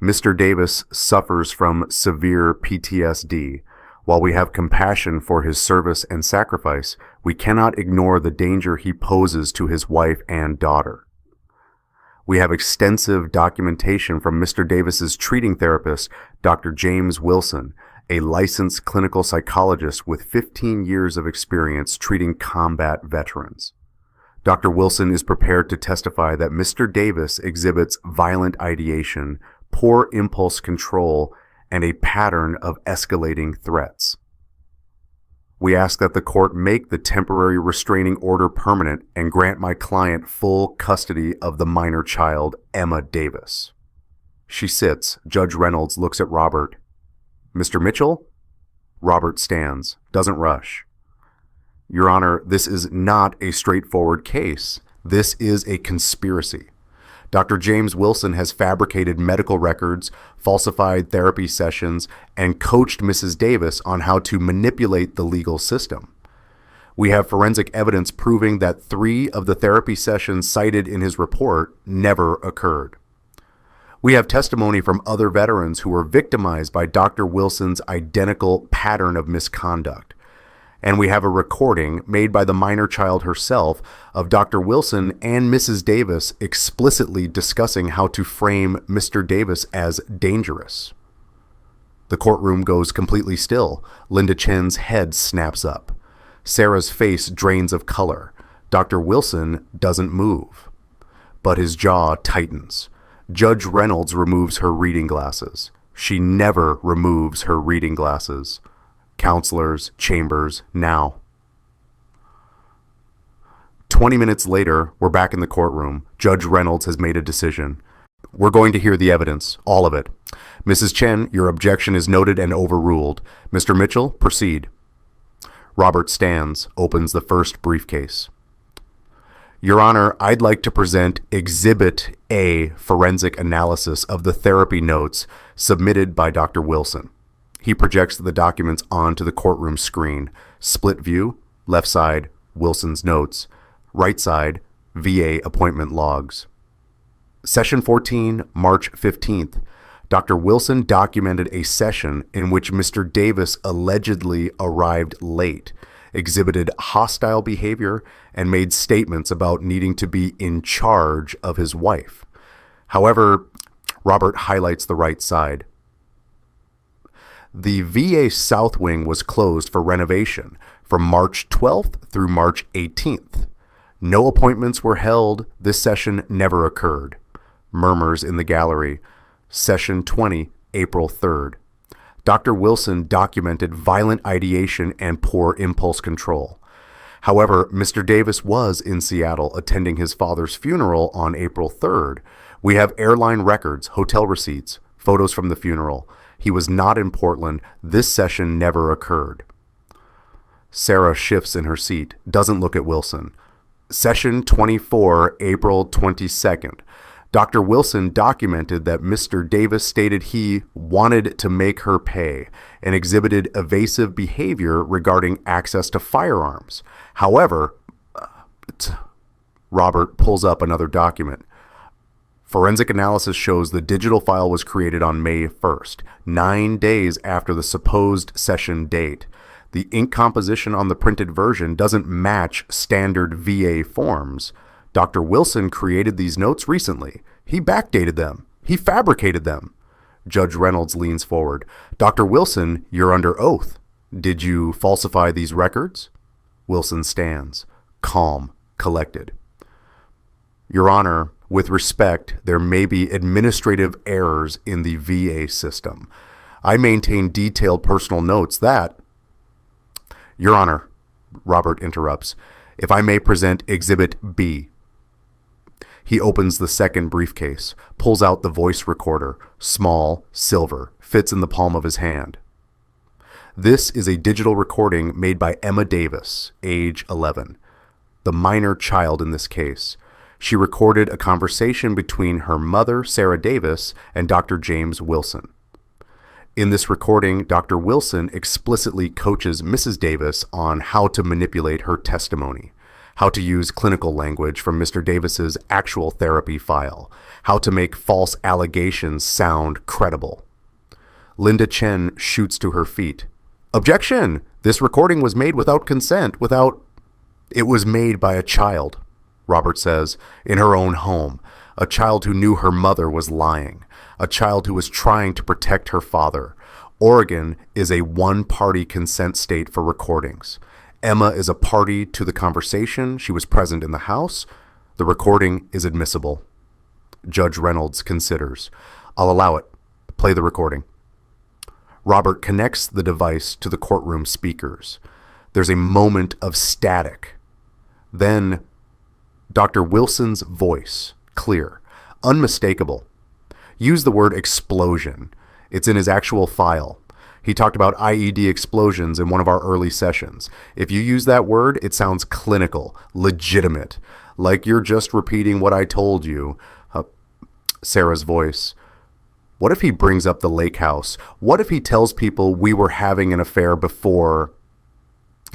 Mr. Davis suffers from severe PTSD. While we have compassion for his service and sacrifice, we cannot ignore the danger he poses to his wife and daughter. We have extensive documentation from Mr. Davis's treating therapist, Dr. James Wilson, a licensed clinical psychologist with 15 years of experience treating combat veterans. Dr. Wilson is prepared to testify that Mr. Davis exhibits violent ideation, poor impulse control, and a pattern of escalating threats. We ask that the court make the temporary restraining order permanent and grant my client full custody of the minor child, Emma Davis. She sits. Judge Reynolds looks at Robert. Mr. Mitchell? Robert stands, doesn't rush. Your Honor, this is not a straightforward case. This is a conspiracy. Dr. James Wilson has fabricated medical records, falsified therapy sessions, and coached Mrs. Davis on how to manipulate the legal system. We have forensic evidence proving that 3 of the therapy sessions cited in his report never occurred. We have testimony from other veterans who were victimized by Dr. Wilson's identical pattern of misconduct. And we have a recording made by the minor child herself of Dr. Wilson and Mrs. Davis explicitly discussing how to frame Mr. Davis as dangerous. The courtroom goes completely still. Linda Chen's head snaps up. Sarah's face drains of color. Dr. Wilson doesn't move, but his jaw tightens. Judge Reynolds removes her reading glasses. She never removes her reading glasses. Counselors, chambers, now. 20 minutes later, we're back in the courtroom. Judge Reynolds has made a decision. We're going to hear the evidence, all of it. Mrs. Chen, your objection is noted and overruled. Mr. Mitchell, proceed. Robert stands, opens the first briefcase. Your Honor, I'd like to present Exhibit A forensic analysis of the therapy notes submitted by Dr. Wilson. He projects the documents onto the courtroom screen. Split view, left side, Wilson's notes. Right side, VA appointment logs. Session 14, March 15th. Dr. Wilson documented a session in which Mr. Davis allegedly arrived late, exhibited hostile behavior, and made statements about needing to be in charge of his wife. However, Robert highlights the right side. The VA South Wing was closed for renovation from March 12th through March 18th. No appointments were held. This session never occurred. Murmurs in the gallery. Session 20, April 3rd. Dr. Wilson documented violent ideation and poor impulse control. However, Mr. Davis was in Seattle attending his father's funeral on April 3rd. We have airline records, hotel receipts, photos from the funeral. He was not in Portland. This session never occurred. Sarah shifts in her seat, doesn't look at Wilson. Session 24, April 22nd. Dr. Wilson documented that Mr. Davis stated he wanted to make her pay and exhibited evasive behavior regarding access to firearms. However, Robert pulls up another document. Forensic analysis shows the digital file was created on May 1st, 9 days after the supposed session date. The ink composition on the printed version doesn't match standard VA forms. Dr. Wilson created these notes recently. He backdated them. He fabricated them. Judge Reynolds leans forward. Dr. Wilson, you're under oath. Did you falsify these records? Wilson stands, calm, collected. Your Honor, with respect, there may be administrative errors in the VA system. I maintain detailed personal notes that... Your Honor, Robert interrupts, if I may present Exhibit B. He opens the second briefcase, pulls out the voice recorder, small, silver, fits in the palm of his hand. This is a digital recording made by Emma Davis, age 11, the minor child in this case. She recorded a conversation between her mother, Sarah Davis, and Dr. James Wilson. In this recording, Dr. Wilson explicitly coaches Mrs. Davis on how to manipulate her testimony, how to use clinical language from Mr. Davis's actual therapy file, how to make false allegations sound credible. Linda Chen shoots to her feet. Objection! This recording was made without consent, It was made by a child, Robert says, in her own home, a child who knew her mother was lying, a child who was trying to protect her father. Oregon is a one-party consent state for recordings. Emma is a party to the conversation. She was present in the house. The recording is admissible. Judge Reynolds considers. I'll allow it. Play the recording. Robert connects the device to the courtroom speakers. There's a moment of static. Then Dr. Wilson's voice, clear, unmistakable. Use the word explosion. It's in his actual file. He talked about IED explosions in one of our early sessions. If you use that word, it sounds clinical, legitimate, like you're just repeating what I told you. Sarah's voice. What if he brings up the lake house? What if he tells people we were having an affair before?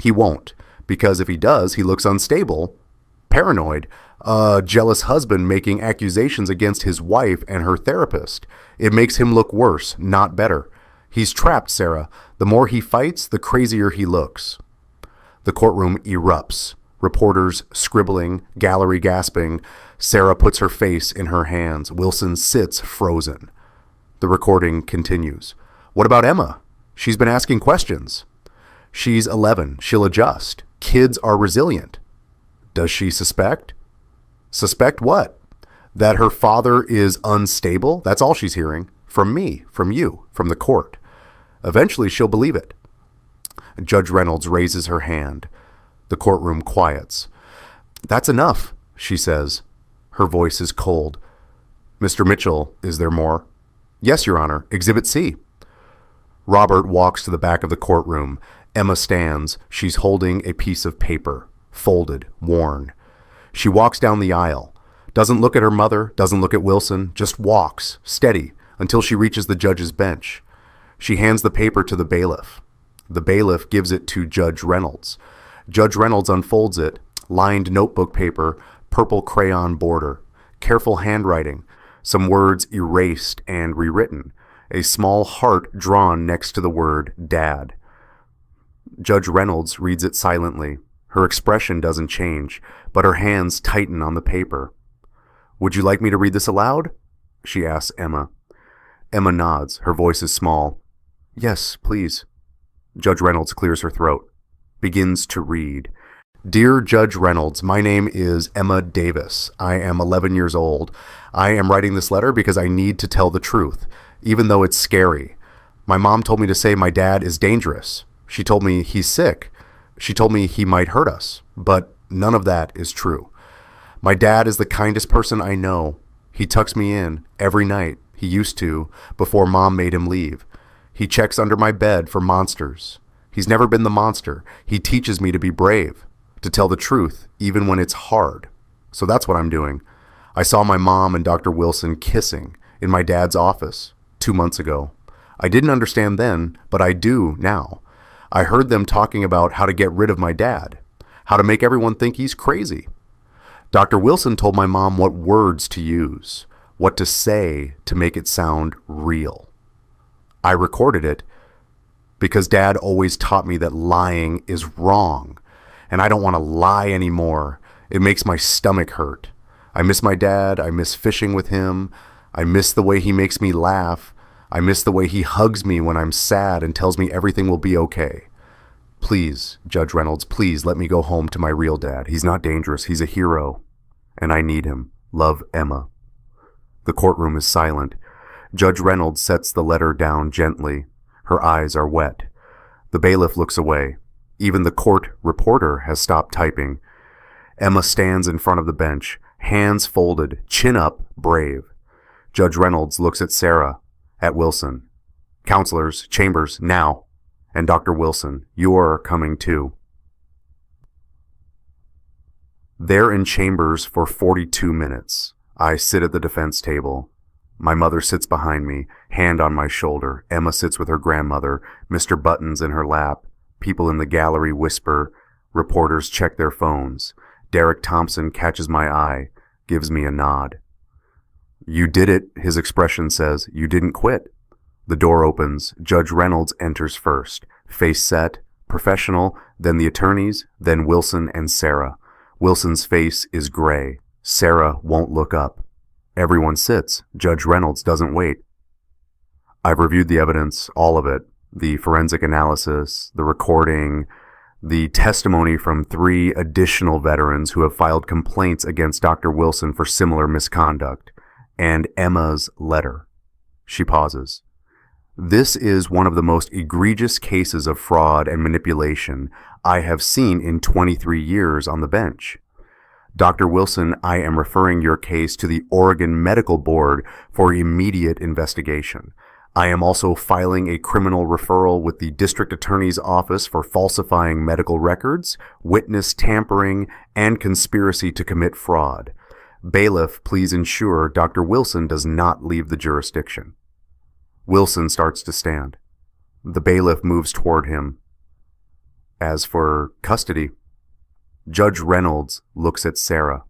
He won't, because if he does, he looks unstable, paranoid, a jealous husband making accusations against his wife and her therapist. It makes him look worse, not better. He's trapped, Sarah. The more he fights, the crazier he looks. The courtroom erupts. Reporters scribbling, gallery gasping. Sarah puts her face in her hands. Wilson sits frozen. The recording continues. What about Emma? She's been asking questions. She's 11. She'll adjust. Kids are resilient. Does she suspect? Suspect what? That her father is unstable? That's all she's hearing. From me, from you, from the court. Eventually she'll believe it. Judge Reynolds raises her hand. The courtroom quiets. That's enough, she says. Her voice is cold. Mr. Mitchell, is there more? Yes, Your Honor. Exhibit C. Robert walks to the back of the courtroom. Emma stands. She's holding a piece of paper, folded, worn. She walks down the aisle. Doesn't look at her mother, doesn't look at Wilson, just walks, steady, until she reaches the judge's bench. She hands the paper to the bailiff. The bailiff gives it to Judge Reynolds. Judge Reynolds unfolds it, lined notebook paper, purple crayon border, careful handwriting, some words erased and rewritten, a small heart drawn next to the word Dad. Judge Reynolds reads it silently. Her expression doesn't change, but her hands tighten on the paper. Would you like me to read this aloud? She asks Emma. Emma nods. Her voice is small. Yes, please. Judge Reynolds clears her throat. Begins to read. Dear Judge Reynolds, my name is Emma Davis. I am 11 years old. I am writing this letter because I need to tell the truth, even though it's scary. My mom told me to say my dad is dangerous. She told me he's sick. She told me he might hurt us, but none of that is true. My dad is the kindest person I know. He tucks me in every night. He used to, before Mom made him leave. He checks under my bed for monsters. He's never been the monster. He teaches me to be brave, to tell the truth, even when it's hard. So that's what I'm doing. I saw my mom and Dr. Wilson kissing in my dad's office 2 months ago. I didn't understand then, but I do now. I heard them talking about how to get rid of my dad, how to make everyone think he's crazy. Dr. Wilson told my mom what words to use, what to say to make it sound real. I recorded it because Dad always taught me that lying is wrong, and I don't want to lie anymore. It makes my stomach hurt. I miss my dad. I miss fishing with him. I miss the way he makes me laugh. I miss the way he hugs me when I'm sad and tells me everything will be okay. Please, Judge Reynolds, please let me go home to my real dad. He's not dangerous. He's a hero, and I need him. Love, Emma. The courtroom is silent. Judge Reynolds sets the letter down gently. Her eyes are wet. The bailiff looks away. Even the court reporter has stopped typing. Emma stands in front of the bench, hands folded, chin up, brave. Judge Reynolds looks at Sarah, at Wilson. Counselors, Chambers, now. And Dr. Wilson, you're coming too. They're in Chambers for 42 minutes. I sit at the defense table. My mother sits behind me, hand on my shoulder. Emma sits with her grandmother. Mr. Button's in her lap. People in the gallery whisper. Reporters check their phones. Derek Thompson catches my eye, gives me a nod. You did it, his expression says. You didn't quit. The door opens. Judge Reynolds enters first. Face set, professional, then the attorneys, then Wilson and Sarah. Wilson's face is gray. Sarah won't look up. Everyone sits. Judge Reynolds doesn't wait. I've reviewed the evidence, all of it. The forensic analysis, the recording, the testimony from 3 additional veterans who have filed complaints against Dr. Wilson for similar misconduct, and Emma's letter. She pauses. This is one of the most egregious cases of fraud and manipulation I have seen in 23 years on the bench. Dr. Wilson, I am referring your case to the Oregon Medical Board for immediate investigation. I am also filing a criminal referral with the District Attorney's Office for falsifying medical records, witness tampering, and conspiracy to commit fraud. Bailiff, please ensure Dr. Wilson does not leave the jurisdiction. Wilson starts to stand. The bailiff moves toward him. As for custody, Judge Reynolds looks at Sarah.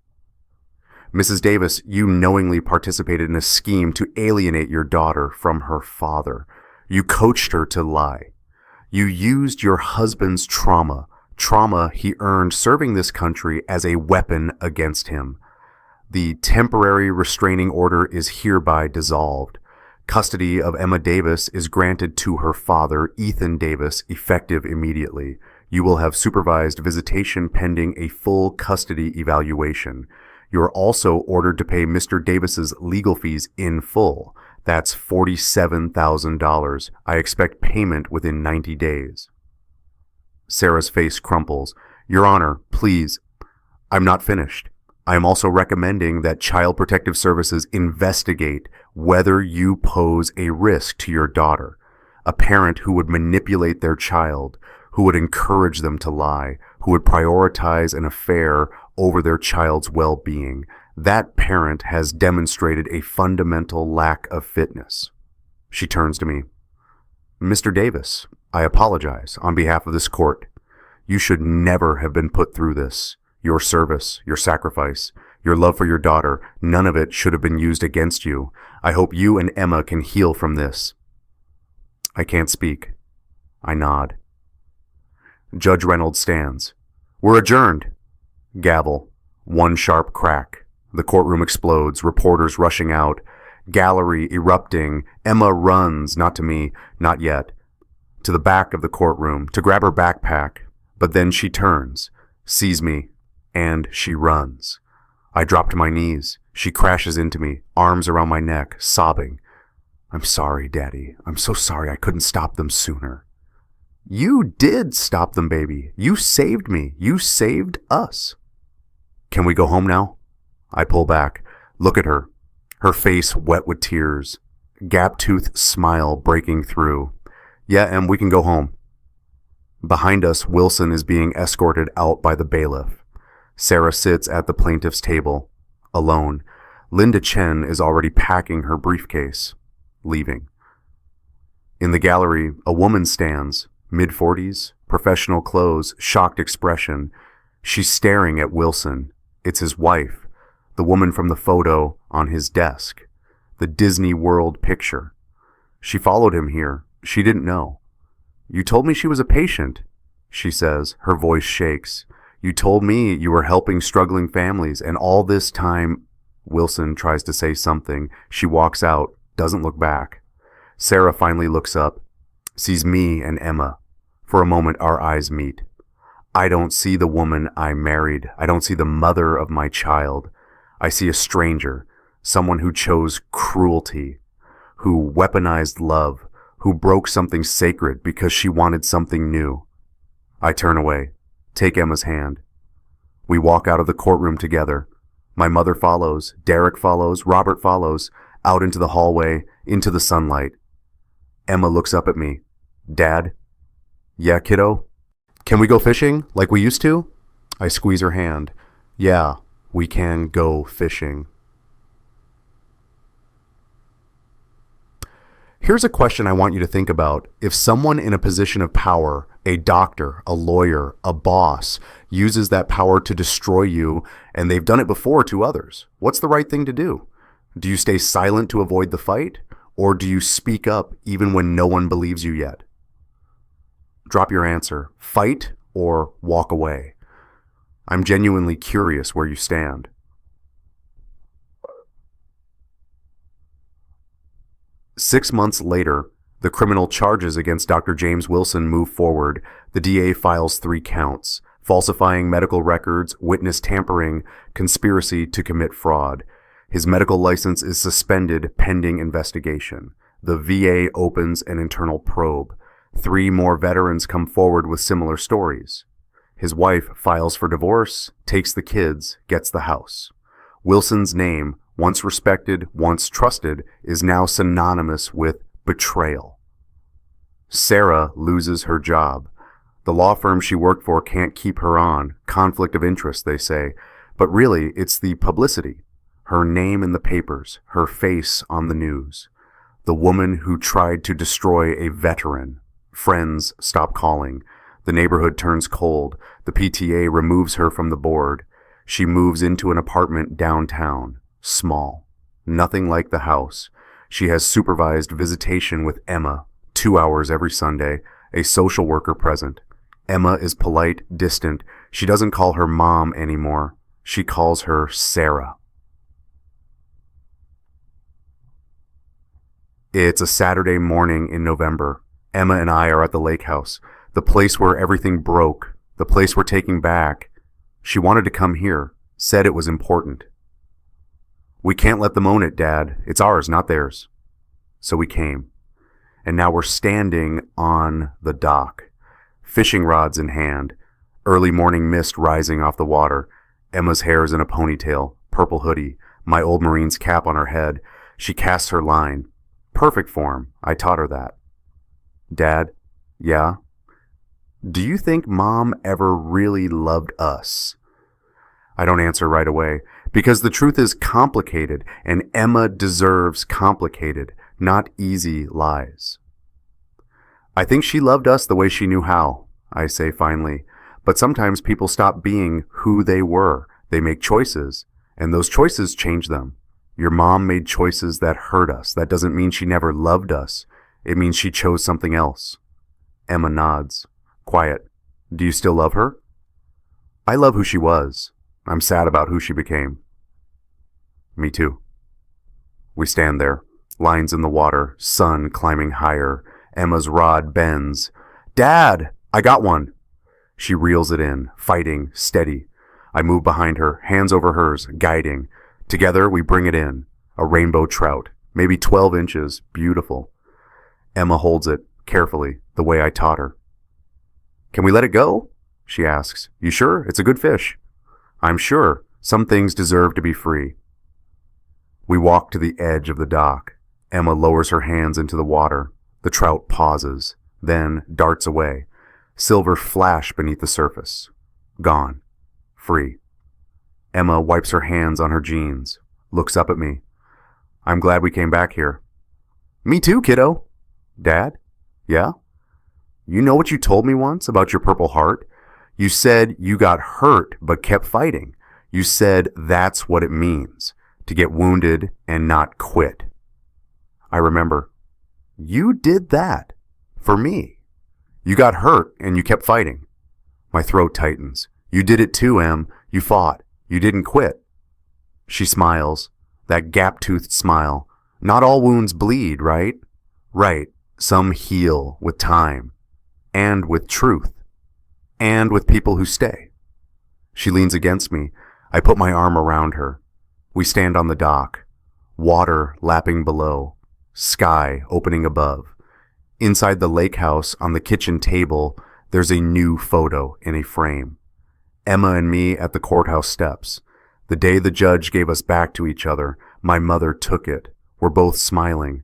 Mrs. Davis, you knowingly participated in a scheme to alienate your daughter from her father. You coached her to lie. You used your husband's trauma he earned serving this country, as a weapon against him. The temporary restraining order is hereby dissolved. Custody of Emma Davis is granted to her father, Ethan Davis, effective immediately. You will have supervised visitation pending a full custody evaluation. You are also ordered to pay Mr. Davis's legal fees in full. That's $47,000. I expect payment within 90 days. Sarah's face crumples. Your Honor, please. I'm not finished. I am also recommending that Child Protective Services investigate whether you pose a risk to your daughter. A parent who would manipulate their child, who would encourage them to lie, who would prioritize an affair over their child's well-being. That parent has demonstrated a fundamental lack of fitness. She turns to me. Mr. Davis, I apologize on behalf of this court. You should never have been put through this. Your service, your sacrifice, your love for your daughter, none of it should have been used against you. I hope you and Emma can heal from this. I can't speak. I nod. Judge Reynolds stands. We're adjourned. Gavel. One sharp crack. The courtroom explodes, reporters rushing out. Gallery erupting. Emma runs, not to me, not yet, to the back of the courtroom to grab her backpack. But then she turns, sees me, and she runs. I drop to my knees. She crashes into me, arms around my neck, sobbing. I'm sorry, Daddy. I'm so sorry I couldn't stop them sooner. You did stop them, baby. You saved me. You saved us. Can we go home now? I pull back. Look at her. Her face wet with tears. Gap-toothed smile breaking through. Yeah, and we can go home. Behind us, Wilson is being escorted out by the bailiff. Sarah sits at the plaintiff's table, alone. Linda Chen is already packing her briefcase, leaving. In the gallery, a woman stands, mid-40s, professional clothes, shocked expression. She's staring at Wilson. It's his wife, the woman from the photo on his desk, the Disney World picture. She followed him here. She didn't know. "You told me she was a patient," she says. Her voice shakes. "You told me you were helping struggling families, and all this time..." Wilson tries to say something. She walks out, doesn't look back. Sarah finally looks up, sees me and Emma. For a moment, our eyes meet. I don't see the woman I married. I don't see the mother of my child. I see a stranger, someone who chose cruelty, who weaponized love, who broke something sacred because she wanted something new. I turn away, take Emma's hand. We walk out of the courtroom together. My mother follows, Derek follows, Robert follows, out into the hallway, into the sunlight. Emma looks up at me. "Dad?" "Yeah, kiddo?" "Can we go fishing like we used to?" I squeeze her hand. "Yeah, we can go fishing." Here's a question I want you to think about. If someone in a position of power, a doctor, a lawyer, a boss, uses that power to destroy you, and they've done it before to others, what's the right thing to do? Do you stay silent to avoid the fight? Or do you speak up even when no one believes you yet? Drop your answer. Fight or walk away? I'm genuinely curious where you stand. Six months later, the criminal charges against Dr. James Wilson move forward. The DA files 3 counts: falsifying medical records, witness tampering, conspiracy to commit fraud. His medical license is suspended pending investigation. The VA opens an internal probe. 3 more veterans come forward with similar stories. His wife files for divorce, takes the kids, gets the house. Wilson's name, once respected, once trusted, is now synonymous with betrayal. Sarah loses her job. The law firm she worked for can't keep her on. Conflict of interest, they say. But really, it's the publicity. Her name in the papers, her face on the news. The woman who tried to destroy a veteran. Friends stop calling. The neighborhood turns cold. The PTA removes her from the board. She moves into an apartment downtown. Small. Nothing like the house. She has supervised visitation with Emma, 2 hours every Sunday, a social worker present. Emma is polite, distant. She doesn't call her mom anymore. She calls her Sarah. It's a Saturday morning in November. Emma and I are at the lake house, the place where everything broke, the place we're taking back. She wanted to come here, said it was important. "We can't let them own it, Dad. It's ours, not theirs." So we came. And now we're standing on the dock, fishing rods in hand, early morning mist rising off the water. Emma's hair is in a ponytail, purple hoodie, my old Marine's cap on her head. She casts her line. Perfect form. I taught her that. "Dad?" "Yeah?" "Do you think Mom ever really loved us?" I don't answer right away, because the truth is complicated, and Emma deserves complicated, not easy lies. "I think she loved us the way she knew how," I say finally, "but sometimes people stop being who they were. They make choices, and those choices change them. Your mom made choices that hurt us. That doesn't mean she never loved us. It means she chose something else." Emma nods. Quiet. "Do you still love her?" "I love who she was. I'm sad about who she became." "Me too." We stand there, lines in the water, sun climbing higher. Emma's rod bends. "Dad, I got one." She reels it in, fighting, steady. I move behind her, hands over hers, guiding. Together we bring it in. A rainbow trout, maybe 12 inches, beautiful. Emma holds it, carefully, the way I taught her. "Can we let it go?" she asks. "You sure? It's a good fish." "I'm sure. Some things deserve to be free." We walk to the edge of the dock. Emma lowers her hands into the water. The trout pauses, then darts away. Silver flash beneath the surface. Gone. Free. Emma wipes her hands on her jeans. looks up at me. I'm glad we came back here. Me too, kiddo. Dad? Yeah? You know what you told me once about your Purple Heart? You said you got hurt but kept fighting. You said that's what it means, to get wounded and not quit. I remember. You did that. For me. You got hurt and you kept fighting. My throat tightens. You did it too, Em. You fought. You didn't quit. She smiles. That gap-toothed smile. Not all wounds bleed, right? Right. Some heal with time. And with truth. And with people who stay. She leans against me. I put my arm around her. We stand on the dock. Water lapping below. Sky opening above. Inside the lake house on the kitchen table, there's a new photo in a frame. Emma and me at the courthouse steps. The day the judge gave us back to each other, my mother took it. We're both smiling.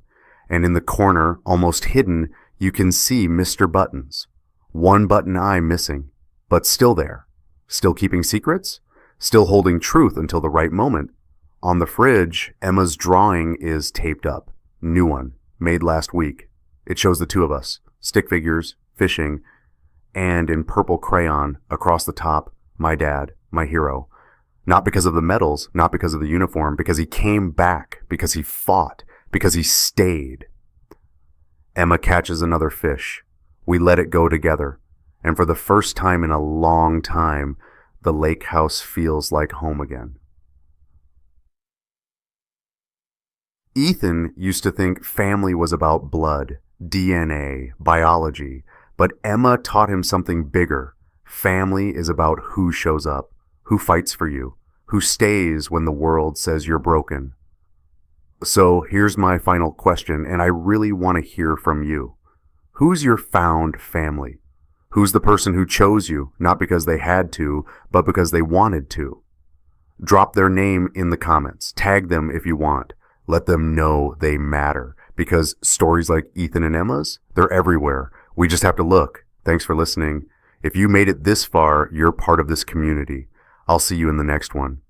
And in the corner, almost hidden, you can see Mr. Buttons. One button eye missing, but still there. Still keeping secrets? Still holding truth until the right moment. On the fridge, Emma's drawing is taped up. New one, made last week. It shows the two of us, stick figures, fishing, and in purple crayon, across the top, my dad, my hero. Not because of the medals, not because of the uniform, because he came back, because he fought, because he stayed. Emma catches another fish. We let it go together, and for the first time in a long time, the lake house feels like home again. Ethan used to think family was about blood, DNA, biology, but Emma taught him something bigger. Family is about who shows up, who fights for you, who stays when the world says you're broken. So here's my final question, and I really want to hear from you. Who's your found family? Who's the person who chose you, not because they had to, but because they wanted to? Drop their name in the comments. Tag them if you want. Let them know they matter, because stories like Ethan and Emma's, they're everywhere. We just have to look. Thanks for listening. If you made it this far, you're part of this community. I'll see you in the next one.